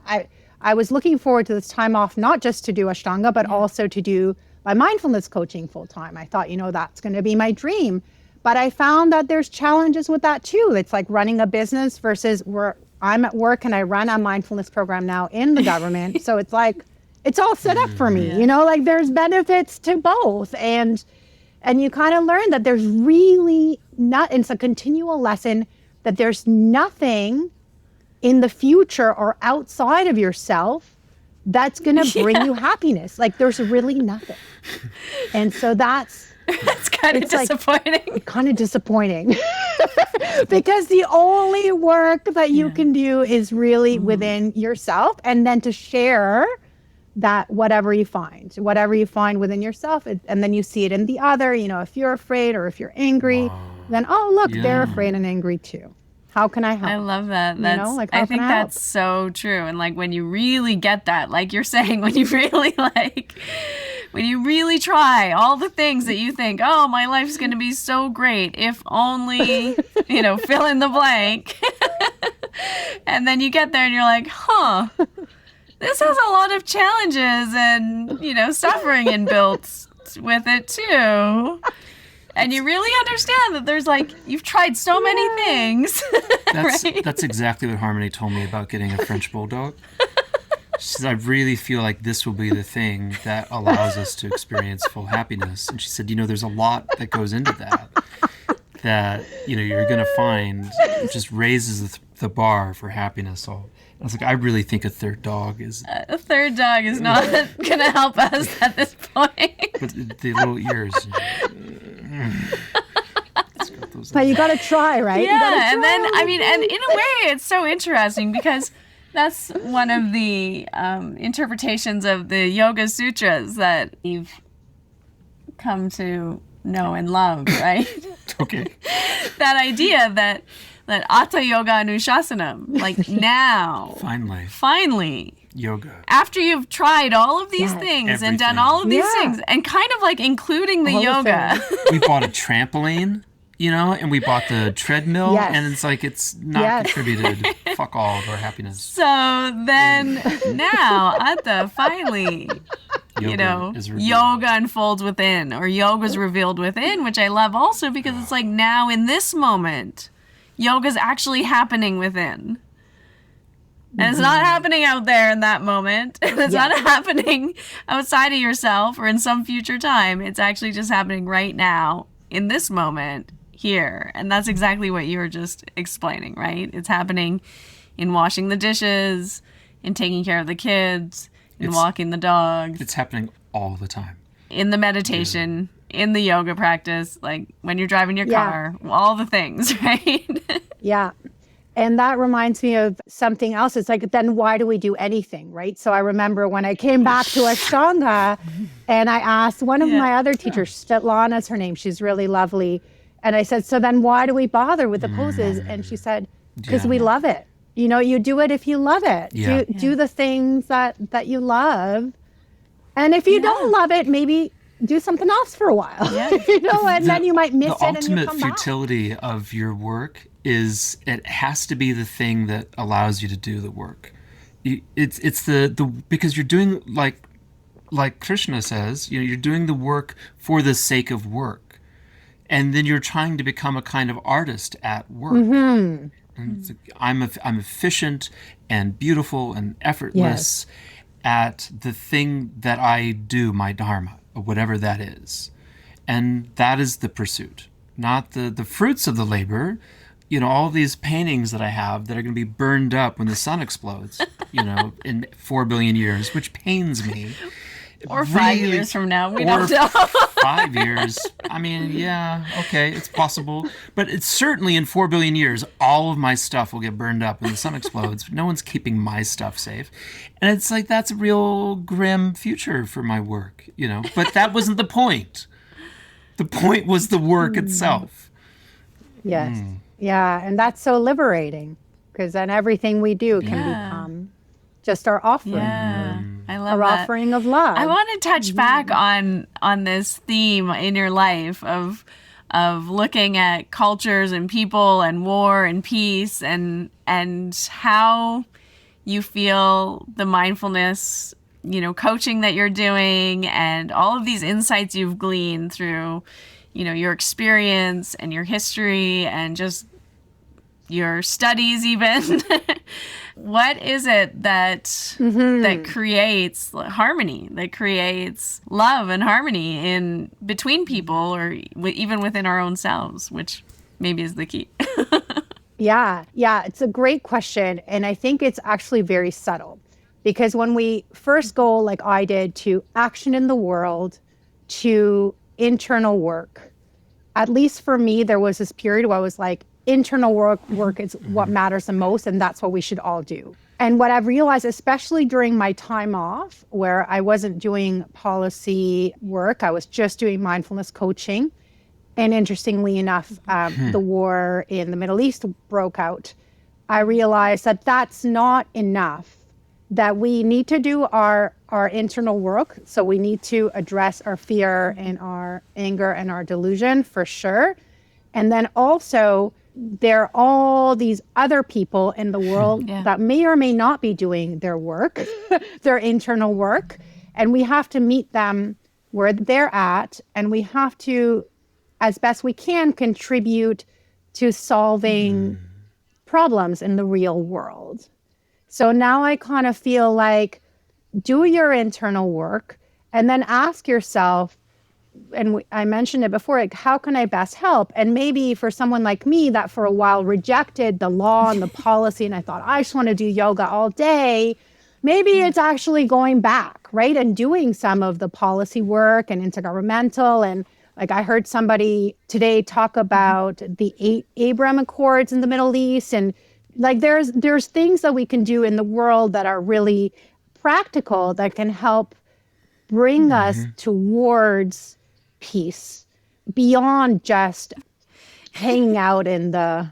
I was looking forward to this time off, not just to do Ashtanga, but also to do my mindfulness coaching full time. I thought, that's going to be my dream. But I found that there's challenges with that too. It's like running a business versus I'm at work and I run a mindfulness program now in the government. So it's like, it's all set up for me, like there's benefits to both. And you kind of learn that there's really it's a continual lesson that there's nothing in the future or outside of yourself that's going to bring you happiness. Like there's really nothing. And so that's kind of disappointing. Like, kind of disappointing. Because the only work that you can do is really within yourself, and then to share that whatever you find within yourself, and then you see it in the other, if you're afraid or if you're angry, then, oh, look, they're afraid and angry too. How can I help? I love that. I think that's so true. And like when you really get that, like you're saying, when you really try all the things that you think, oh, my life's going to be so great if only, fill in the blank. And then you get there and you're like, this has a lot of challenges and, suffering inbuilt with it too. And you really understand that there's you've tried so many things. That's exactly what Harmony told me about getting a French Bulldog. She said, I really feel like this will be the thing that allows us to experience full happiness. And she said, there's a lot that goes into that you're going to find just raises the bar for happiness. I was like, I really think a third dog is... a third dog is not going to help us at this point. But the little ears... But you got to try, right? Yeah, and then, and in a way, it's so interesting because that's one of the interpretations of the Yoga Sutras that you've come to know and love, right? Okay. That idea that Hatha Yoga Anushasanam, like now. Finally. Yoga. After you've tried all of these things Everything. and done all of these things, and kind of like including the yoga. We bought a trampoline, and we bought the treadmill, and it's like it's not contributed fuck all of our happiness. So then now, Atta, finally, yoga unfolds within, or yoga's revealed within, which I love also because it's like now in this moment, yoga's actually happening within. And it's not happening out there in that moment. It's not happening outside of yourself or in some future time. It's actually just happening right now in this moment here. And that's exactly what you were just explaining, right? It's happening in washing the dishes, in taking care of the kids, in walking the dogs. It's happening all the time. In the meditation, in the yoga practice, like when you're driving your car, all the things, right? Yeah. And that reminds me of something else. It's like, then why do we do anything, right? So I remember when I came back to Ashtanga and I asked one of my other teachers, Svetlana's her name, she's really lovely. And I said, so then why do we bother with the poses? And she said, because we love it. You do it if you love it. Yeah. Do the things that you love. And if you don't love it, maybe do something else for a while, and then you might miss it and you come back. The ultimate futility of your work is it has to be the thing that allows you to do the work. It's the because you're doing like Krishna says, you're doing the work for the sake of work, and then you're trying to become a kind of artist at work. Mm-hmm. And it's like, I'm efficient and beautiful and effortless at the thing that I do, my dharma, or whatever that is, and that is the pursuit, not the fruits of the labor. All these paintings that I have that are going to be burned up when the sun explodes, in 4 billion years, which pains me. Or 5 years from now, we don't know. 5 years. I mean, okay, it's possible. But it's certainly in 4 billion years, all of my stuff will get burned up when the sun explodes. No one's keeping my stuff safe. And it's like, that's a real grim future for my work, But that wasn't the point. The point was the work itself. Yes. Yeah, and that's so liberating because then everything we do can become just our offering. Yeah, I love our that. offering of love. I want to touch back on this theme in your life of looking at cultures and people and war and peace and how you feel the mindfulness, coaching that you're doing and all of these insights you've gleaned through your experience and your history and just your studies even. What is it that creates harmony, that creates love and harmony in between people or even within our own selves, which maybe is the key? Yeah, it's a great question. And I think it's actually very subtle because when we first go, like I did, to action in the world, to internal work, at least for me, there was this period where I was like, internal work is what matters the most, and that's what we should all do. And what I've realized, especially during my time off, where I wasn't doing policy work, I was just doing mindfulness coaching. And interestingly enough, the war in the Middle East broke out. I realized that that's not enough, that we need to do our internal work. So we need to address our fear and our anger and our delusion for sure. And then also, there are all these other people in the world that may or may not be doing their work, their internal work. And we have to meet them where they're at. And we have to, as best we can, contribute to solving problems in the real world. So now I kind of feel like do your internal work and then ask yourself, and I mentioned it before, like, how can I best help? And maybe for someone like me that for a while rejected the law and the policy, and I thought, I just want to do yoga all day, maybe it's actually going back, right? And doing some of the policy work and intergovernmental. And like I heard somebody today talk about the Abraham Accords in the Middle East. And like there's things that we can do in the world that are really practical that can help bring us towards peace, beyond just hanging out in the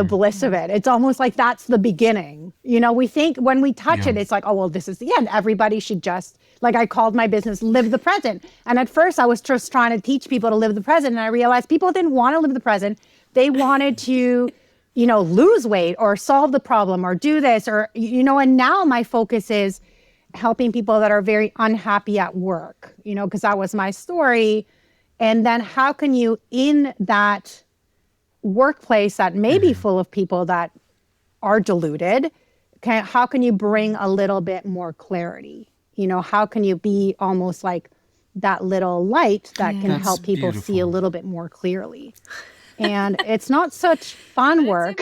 bliss of it. It's almost like that's the beginning. You know, we think when we touch it, it's like, oh, well, this is the end. Everybody should just, like I called my business Live the Present. And at first I was just trying to teach people to live the present. And I realized people didn't want to live the present. They wanted to, you know, lose weight or solve the problem or do this or, you know, and now my focus is helping people that are very unhappy at work, you know, because that was my story. And then how can you, in that workplace that may be full of people that are deluded, how can you bring a little bit more clarity? You know, how can you be almost like that little light that can help people see a little bit more clearly? And it's not such fun work.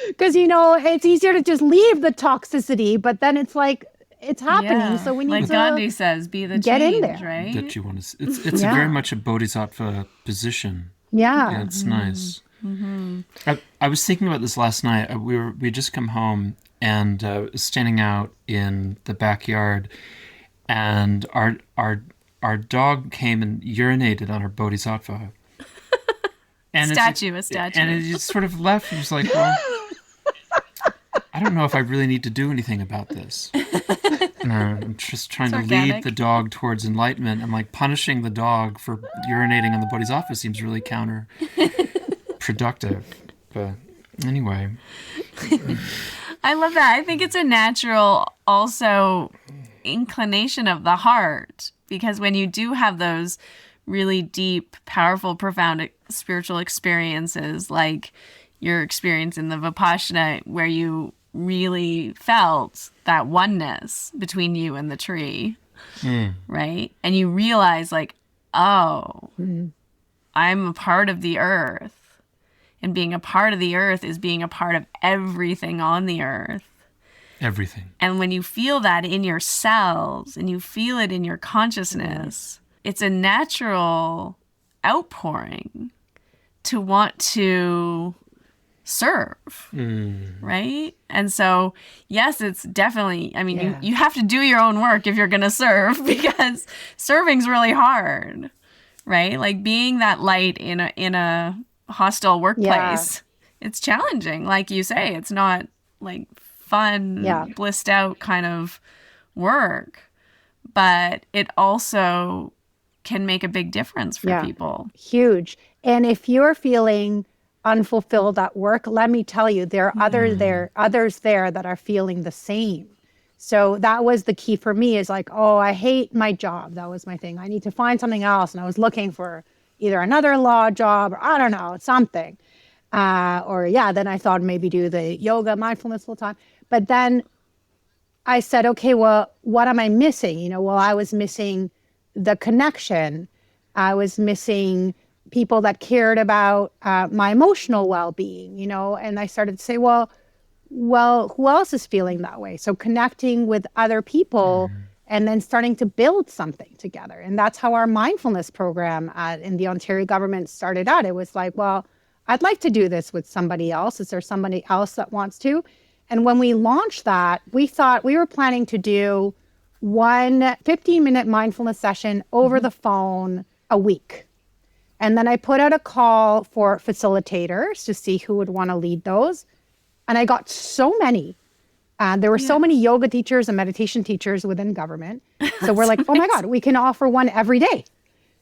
Because, you know, it's easier to just leave the toxicity, but then it's like, it's happening. Yeah. So we need like to Gandhi says, be the get change, in there. Right? That you want to. It's very much a bodhisattva position. Yeah. It's nice. I was thinking about this last night. We just come home and standing out in the backyard, and our dog came and urinated on our bodhisattva. And a statue. And it just sort of left. It was like, well, I don't know if I really need to do anything about this. I'm just trying to lead the dog towards enlightenment. I'm like, punishing the dog for urinating on the bodhisattva seems really counterproductive. But anyway. I love that. I think it's a natural also inclination of the heart, because when you do have those really deep, powerful, profound spiritual experiences, like your experience in the Vipassana, where you really felt that oneness between you and the tree, right? And you realize like, oh, I'm a part of the earth. And being a part of the earth is being a part of everything on the earth. Everything. And when you feel that in your cells and you feel it in your consciousness, it's a natural outpouring to want to serve, right? And so, yes, it's definitely, I mean, you have to do your own work if you're going to serve, because serving's really hard, right? Like being that light in a hostile workplace, it's challenging. Like you say, it's not like fun, blissed out kind of work, but it also can make a big difference for people. Huge. And if you're feeling unfulfilled at work, let me tell you, there are others there that are feeling the same. So that was the key for me, is like, oh, I hate my job. That was my thing. I need to find something else. And I was looking for either another law job or I don't know, something. Then I thought maybe do the yoga, mindfulness full time. But then I said, okay, well, what am I missing? You know, well, I was missing the connection. I was missing people that cared about my emotional well-being, you know, and I started to say, well, who else is feeling that way? So connecting with other people and then starting to build something together. And that's how our mindfulness program in the Ontario government started out. It was like, well, I'd like to do this with somebody else. Is there somebody else that wants to? And when we launched that, we thought we were planning to do one 15-minute mindfulness session over the phone a week. And then I put out a call for facilitators to see who would want to lead those. And I got so many. There were so many yoga teachers and meditation teachers within government. So we're like, oh my God, we can offer one every day.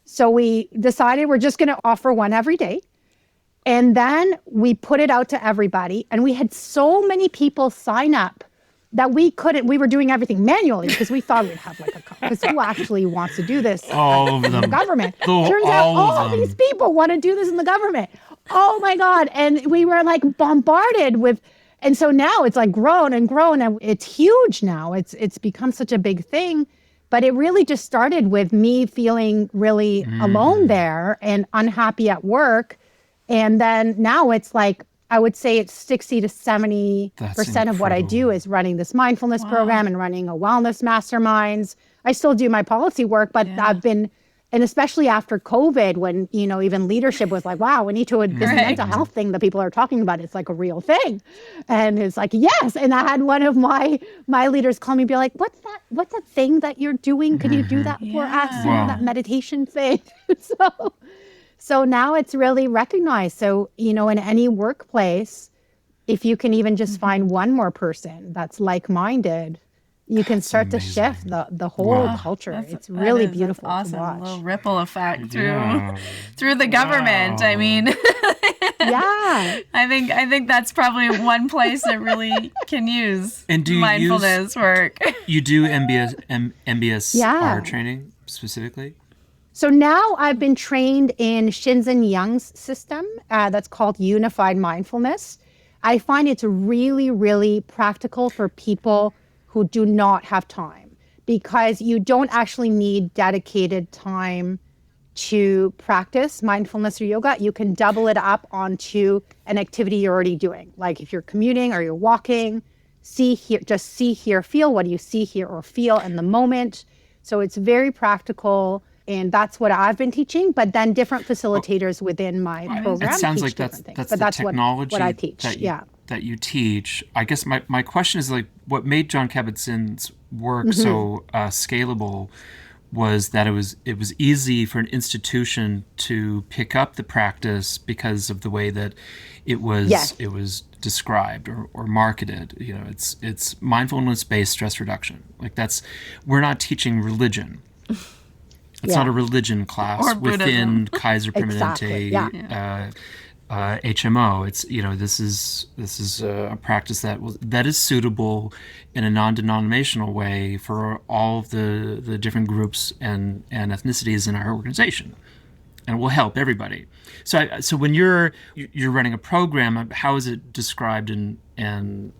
So we decided we're just going to offer one every day. And then we put it out to everybody. And we had so many people sign up that we were doing everything manually, because we thought we'd have like because who actually wants to do this all of in them. The government? Turns out all these people want to do this in the government. Oh my God. And we were like bombarded with, and so now it's like grown and it's huge now. It's become such a big thing, but it really just started with me feeling really alone there and unhappy at work. And then now it's like, I would say it's 60 to 70% of what I do is running this mindfulness program and running a wellness masterminds. I still do my policy work, but I've been And especially after COVID, when, even leadership was like, wow, we need to, this mental health thing that people are talking about, it's like a real thing. And it's like, yes. And I had one of my leaders call me and be like, what's that thing that you're doing? Can you do that for us? That meditation thing. So now it's really recognized. So, in any workplace, if you can even just find one more person that's like-minded, you can start to shift the whole culture. It's really beautiful awesome. to watch. A little ripple effect through the government. I mean, I think that's probably one place that really can use mindfulness work. You do MBSR training specifically? So now I've been trained in Shinzen Young's system that's called Unified Mindfulness. I find it's really, really practical for people who do not have time, because you don't actually need dedicated time to practice mindfulness or yoga. You can double it up onto an activity you're already doing. Like if you're commuting or you're walking, see, hear, feel. What do you see, hear, or feel in the moment? So it's very practical. And that's what I've been teaching, but then different facilitators within my program it sounds teach like different things. That's but the that's technology what I teach. That you teach. I guess my question is like, what made Jon Kabat-Zinn's work so scalable was that it was easy for an institution to pick up the practice because of the way that it was described or marketed. It's mindfulness-based stress reduction. Like we're not teaching religion. It's not a religion class within Kaiser Permanente HMO. It's this is a practice that is suitable in a non-denominational way for all of the different groups and ethnicities in our organization, and will help everybody. So when you're running a program, how is it described and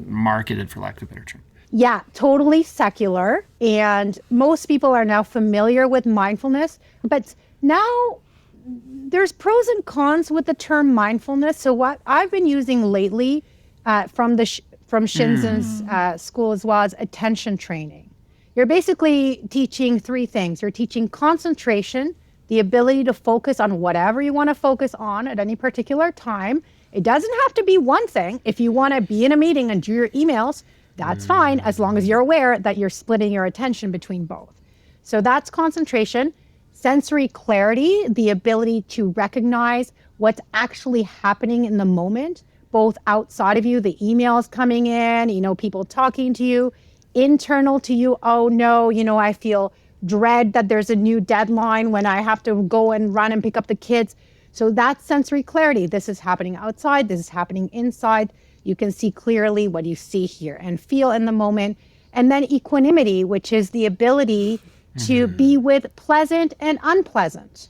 marketed, for lack of a better term? Yeah, totally secular. And most people are now familiar with mindfulness, but now there's pros and cons with the term mindfulness. So what I've been using lately from Shinzen's school as well as attention training. You're basically teaching three things. You're teaching concentration, the ability to focus on whatever you want to focus on at any particular time. It doesn't have to be one thing. If you want to be in a meeting and do your emails, that's fine, as long as you're aware that you're splitting your attention between both. So that's concentration. Sensory clarity, the ability to recognize what's actually happening in the moment, both outside of you, the emails coming in, people talking to you, internal to you. Oh no, I feel dread that there's a new deadline when I have to go and run and pick up the kids. So that's sensory clarity. This is happening outside. This is happening inside. You can see clearly what you see, hear, and feel in the moment. And then equanimity, which is the ability to be with pleasant and unpleasant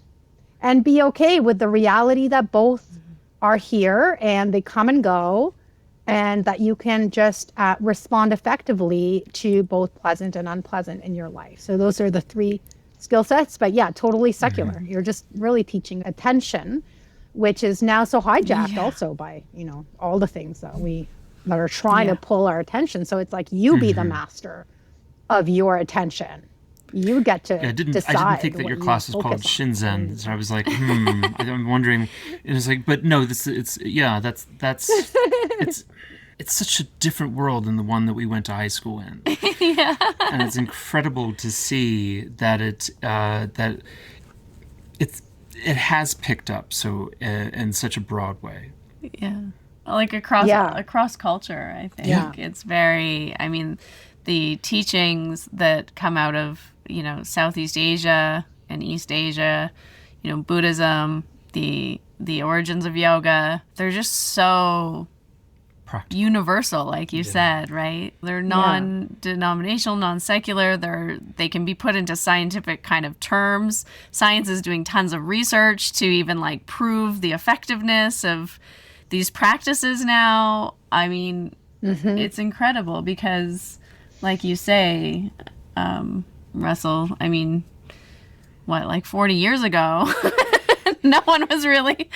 and be okay with the reality that both are here and they come and go, and that you can just respond effectively to both pleasant and unpleasant in your life. So those are the three skill sets. But yeah, totally secular. You're just really teaching attention, which is now so hijacked also by, all the things that are trying to pull our attention. So it's like you be the master of your attention. You get to decide. I didn't think that your class was called Shinzen. So I was like, I'm wondering. It was like, but no, it's such a different world than the one that we went to high school in. And it's incredible to see that it has picked up so in such a broad way. Yeah, like across culture, I think it's very. I mean, the teachings that come out of Southeast Asia and East Asia, Buddhism, the origins of yoga, they're just so practical. Universal, like you said, right? They're non-denominational, non-secular. They can be put into scientific kind of terms. Science is doing tons of research to even prove the effectiveness of these practices now. I mean, it's incredible because, like you say, Russell, I mean, 40 years ago, no one was really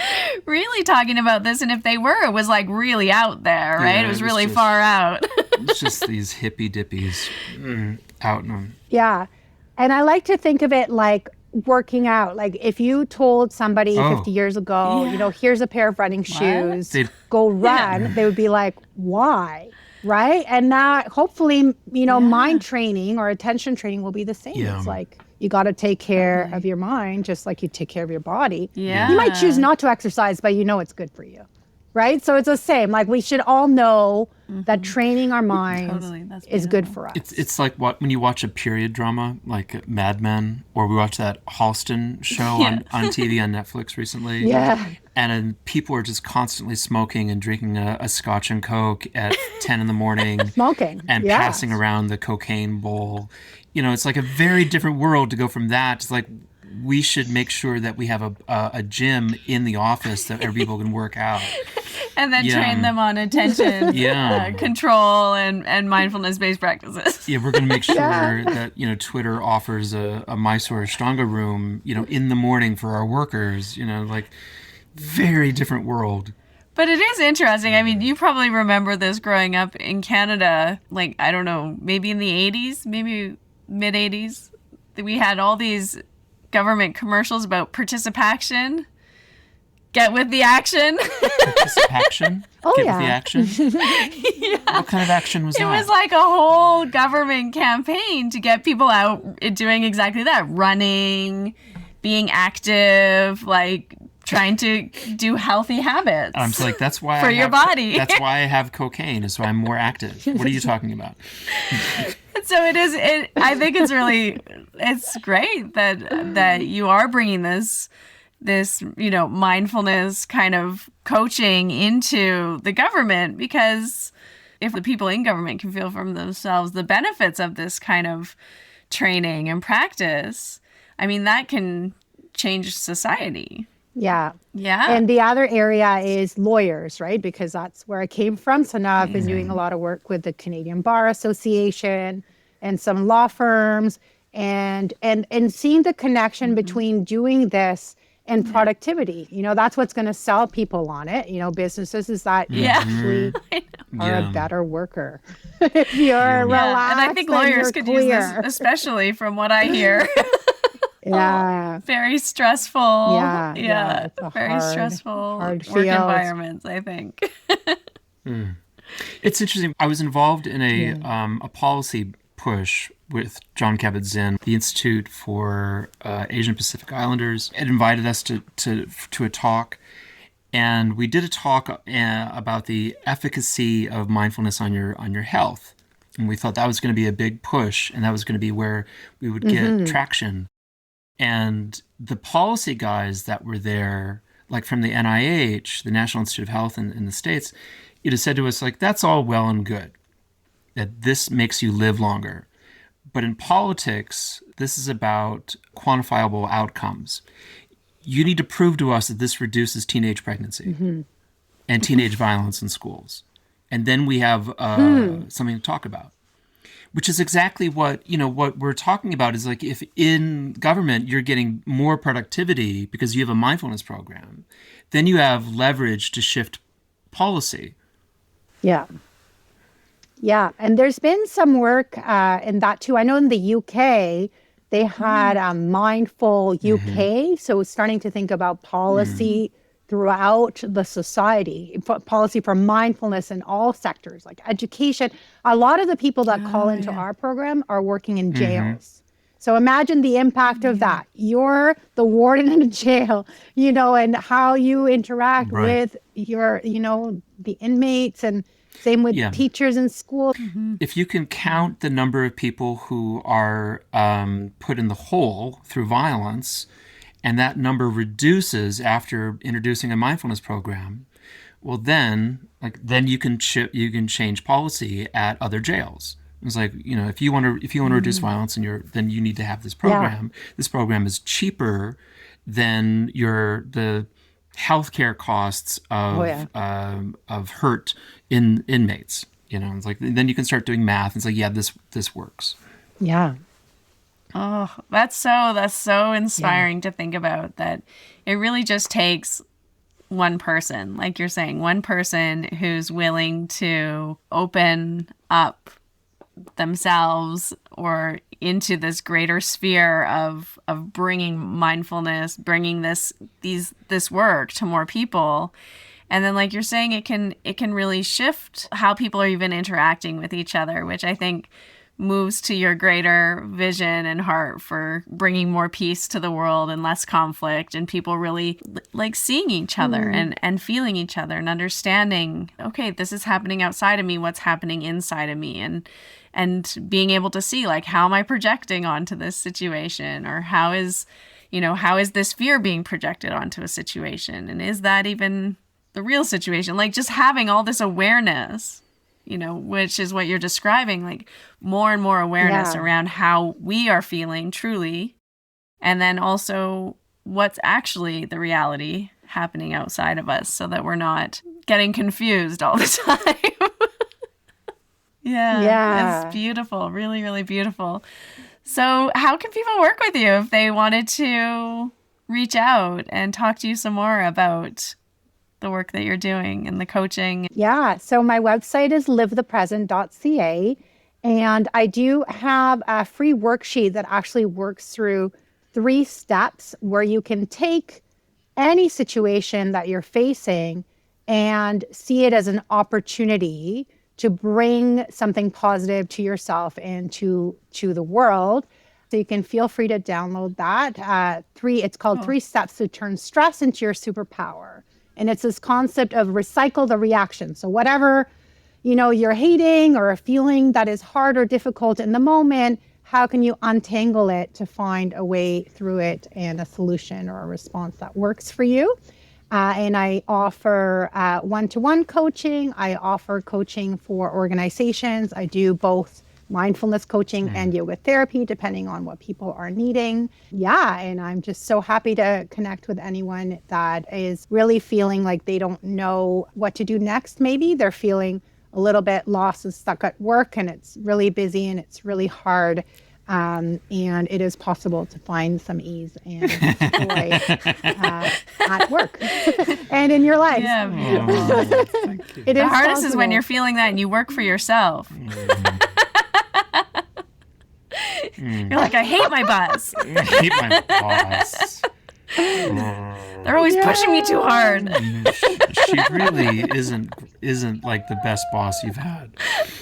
talking about this. And if they were, it was really out there, right? Yeah, it was really far out. It's just these hippy dippies out in them. Yeah. And I like to think of it like working out. Like if you told somebody 50 years ago, here's a pair of running shoes, go run, they would be like, why? Right? And now hopefully, mind training or attention training will be the same. It's like, you got to take care of your mind just like you take care of your body. Yeah. You might choose not to exercise, but it's good for you. Right? So it's the same. Like we should all know that training our minds is good for us. It's like when you watch a period drama like Mad Men, or we watched that Halston show on TV on Netflix recently. Yeah. And people are just constantly smoking and drinking a Scotch and Coke at 10 in the morning. Smoking. And passing around the cocaine bowl. It's like a very different world to go from that. It's like we should make sure that we have a gym in the office that every people can work out. And then train them on attention, control, and mindfulness-based practices. Yeah, we're going to make sure that, Twitter offers a Mysore Ashtanga room, in the morning for our workers, like very different world. But it is interesting. I mean, you probably remember this growing up in Canada, like, I don't know, maybe in the 80s, maybe mid-80s. We had all these government commercials about participation. Get with the action. Participation? Oh, Get with the action? What kind of action was that? It was like a whole government campaign to get people out doing exactly that. Running, being active, like trying to do healthy habits. I'm just like, that's why your body. That's why I have cocaine, is why I'm more active. What are you talking about? So I think it's great that you are bringing this mindfulness kind of coaching into the government, because if the people in government can feel from themselves the benefits of this kind of training and practice, I mean, that can change society. Yeah. Yeah. And the other area is lawyers, right? Because that's where I came from. So now I've been doing a lot of work with the Canadian Bar Association and some law firms, and seeing the connection between doing this and productivity. That's what's going to sell people on it. Businesses is that you actually are a better worker. If you're relaxed, and I think lawyers could use this, especially from what I hear. Very stressful. Very stressful work environments, I think. It's interesting. I was involved in a policy push with John Kabat-Zinn, the Institute for Asian Pacific Islanders. It invited us to a talk, and we did a talk about the efficacy of mindfulness on your health. And we thought that was going to be a big push, and that was going to be where we would get traction. And the policy guys that were there, like from the NIH, the National Institute of Health in the States, it has said to us, like, that's all well and good, that this makes you live longer. But in politics, this is about quantifiable outcomes. You need to prove to us that this reduces teenage pregnancy and teenage violence in schools. And then we have something to talk about, which is exactly what we're talking about is like, if in government you're getting more productivity because you have a mindfulness program, then you have leverage to shift policy. Yeah. Yeah. And there's been some work in that too. I know in the UK, they had Mindful UK. So starting to think about policy throughout the society, policy for mindfulness in all sectors, like education. A lot of the people that call into our program are working in jails. So imagine the impact of that. You're the warden in a jail, and how you interact with your, the inmates, and same with teachers in school. If you can count the number of people who are put in the hole through violence, and that number reduces after introducing a mindfulness program, well, then you can change policy at other jails. It's like, if you want to reduce violence, then you need to have this program. This program is cheaper than the healthcare costs of hurt inmates. It's like, then you can start doing math. It's like, this works. Yeah. Oh, that's so inspiring to think about, that it really just takes one person, like you're saying, one person who's willing to open up themselves or into this greater sphere of bringing mindfulness, bringing this work to more people. And then, like you're saying, it can really shift how people are even interacting with each other, which I think moves to your greater vision and heart for bringing more peace to the world and less conflict, and people really like seeing each other and feeling each other and understanding, okay, this is happening outside of me, what's happening inside of me, and being able to see, like, how am I projecting onto this situation, or how is this fear being projected onto a situation, and is that even the real situation? Like, just having all this awareness, which is what you're describing, like more and more awareness around how we are feeling truly. And then also what's actually the reality happening outside of us, so that we're not getting confused all the time. Yeah. It's beautiful. Really, really beautiful. So how can people work with you if they wanted to reach out and talk to you some more about the work that you're doing and the coaching? Yeah. So my website is livethepresent.ca. And I do have a free worksheet that actually works through 3 steps where you can take any situation that you're facing and see it as an opportunity to bring something positive to yourself and to the world. So you can feel free to download that. It's called 3 Steps to Turn Stress into Your Superpower. And it's this concept of recycle the reaction. So whatever, you're hating or a feeling that is hard or difficult in the moment, how can you untangle it to find a way through it and a solution or a response that works for you? And I offer one-to-one coaching. I offer coaching for organizations. I do both mindfulness coaching and yoga therapy, depending on what people are needing. Yeah, and I'm just so happy to connect with anyone that is really feeling like they don't know what to do next. Maybe they're feeling a little bit lost and stuck at work, and it's really busy and it's really hard. And it is possible to find some ease and joy at work and in your life. Yeah, The hardest is when you're feeling that and you work for yourself. You're like, I hate my boss. I hate my boss. They're always pushing me too hard. She really isn't like the best boss you've had.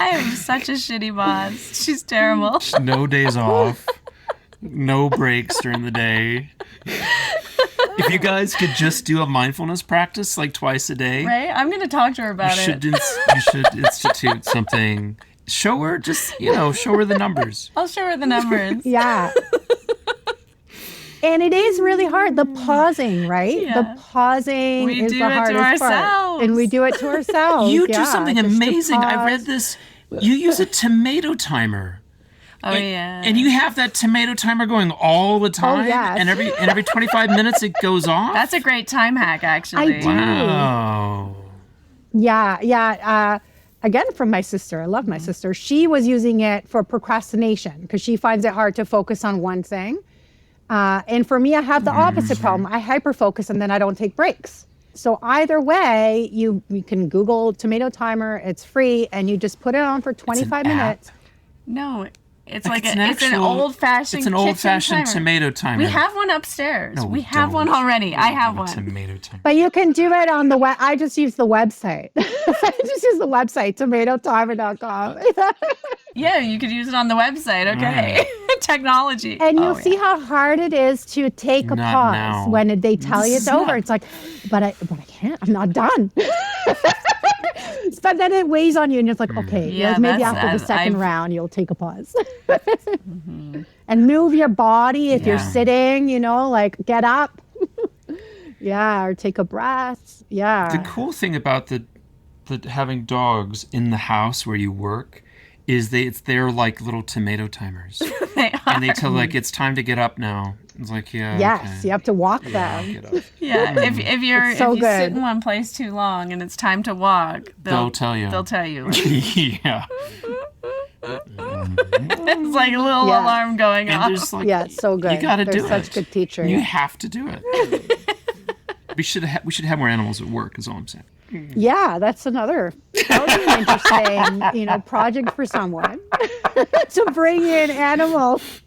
I am such a shitty boss. She's terrible. No days off. No breaks during the day. If you guys could just do a mindfulness practice like twice a day. Right? I'm going to talk to her about it. You should institute something. Show her the numbers. I'll show her the numbers. Yeah. And it is really hard. The pausing, right? Yeah. The pausing is the hardest part. And we do it to ourselves. You do something amazing. I read this. You use a tomato timer. Oh, yeah. And you have that tomato timer going all the time? Oh, yes. And every 25 minutes it goes off? That's a great time hack, actually. I do. Wow. Yeah. Again, from my sister. I love my sister. She was using it for procrastination because she finds it hard to focus on one thing. And for me, I have the opposite problem. I hyper-focus and then I don't take breaks. So either way, you can Google tomato timer. It's free, and you just put it on for 25 minutes. No, it's an old-fashioned. It's an old-fashioned tomato timer. We have one upstairs. No, we have one already. I have one. Tomato timer. But you can do it on the web. I just use the website. I just use the website, tomatotimer.com. Yeah, you could use it on the website. Okay. Technology. And you'll see how hard it is to take a pause when they tell you it's over. It's like, but I can't. I'm not done. But then it weighs on you, and it's like, okay, maybe after the second round, you'll take a pause. And move your body if you're sitting, like get up. Or take a breath. Yeah. The cool thing about the having dogs in the house where you work is they're like little tomato timers. They are. And they tell it's time to get up now. It's like, yes, you have to walk them. Get up. Yeah, if you sit in one place too long and it's time to walk, they'll tell you. They'll tell you. Yeah. It's like a little alarm going off. It's so good. You got to do it. They're such good teachers. You have to do it. We should have more animals at work, is all I'm saying. Yeah, that would be an interesting, project for someone to bring in animals.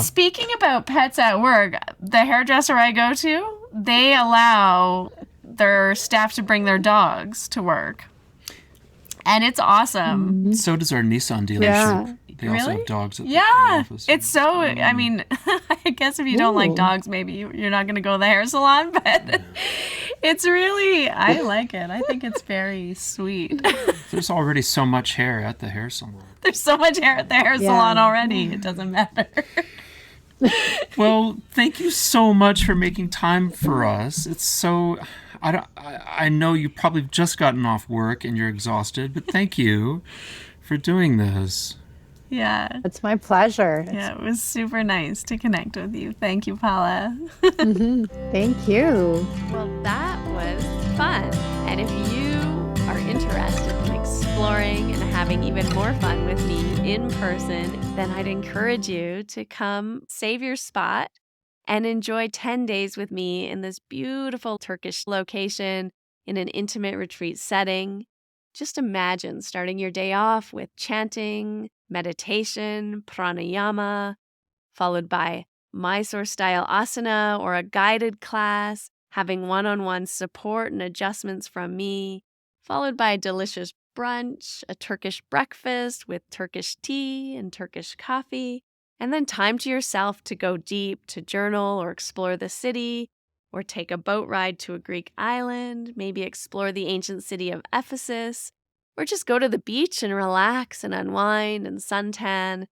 Speaking about pets at work, the hairdresser I go to, they allow their staff to bring their dogs to work. And it's awesome. Mm-hmm. So does our Nissan dealership. Yeah. They also have dogs at the office. It's so, I mean, I guess if you don't like dogs, maybe you're not going to go to the hair salon, but it's really, I like it. I think it's very sweet. There's already so much hair at the hair salon. There's so much hair at the hair salon already. It doesn't matter. Well, thank you so much for making time for us. It's so, I know you probably just gotten off work and you're exhausted, but thank you for doing this. Yeah. It's my pleasure. Yeah, it was super nice to connect with you. Thank you, Paula. Thank you. Well, that was fun. And if you are interested in exploring and having even more fun with me in person, then I'd encourage you to come save your spot and enjoy 10 days with me in this beautiful Turkish location in an intimate retreat setting. Just imagine starting your day off with chanting, meditation, pranayama, followed by Mysore-style asana or a guided class, having one-on-one support and adjustments from me, followed by a delicious brunch, a Turkish breakfast with Turkish tea and Turkish coffee, and then time to yourself to go deep, to journal or explore the city, or take a boat ride to a Greek island, maybe explore the ancient city of Ephesus, or just go to the beach and relax and unwind and suntan.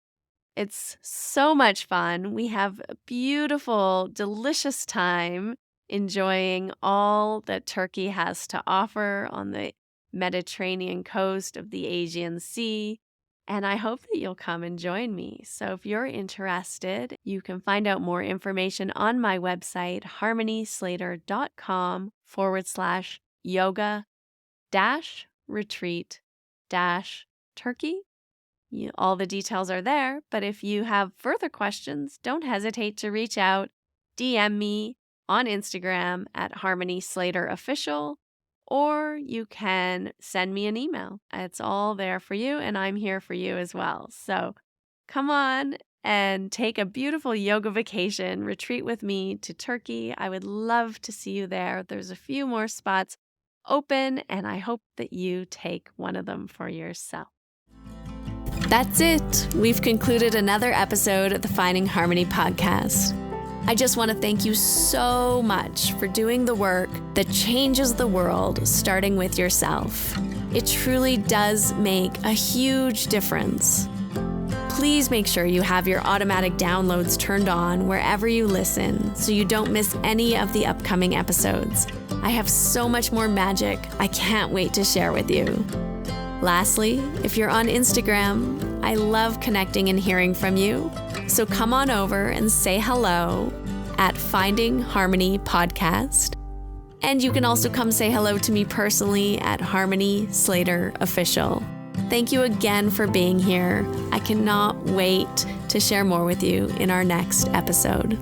It's so much fun. We have a beautiful, delicious time enjoying all that Turkey has to offer on the Mediterranean coast of the Aegean Sea. And I hope that you'll come and join me. So if you're interested, you can find out more information on my website, harmonyslater.com/yoga-retreat-Turkey. All the details are there, but if you have further questions, don't hesitate to reach out, DM me on Instagram at harmonyslaterofficial, or you can send me an email. It's all there for you, and I'm here for you as well. So come on and take a beautiful yoga vacation, retreat with me to Turkey. I would love to see you there. There's a few more spots open, and I hope that you take one of them for yourself. That's it. We've concluded another episode of the Finding Harmony podcast. I just want to thank you so much for doing the work that changes the world, starting with yourself. It truly does make a huge difference. Please make sure you have your automatic downloads turned on wherever you listen so you don't miss any of the upcoming episodes. I have so much more magic I can't wait to share with you. Lastly, if you're on Instagram, I love connecting and hearing from you. So come on over and say hello at Finding Harmony Podcast. And you can also come say hello to me personally at Harmony Slater Official. Thank you again for being here. I cannot wait to share more with you in our next episode.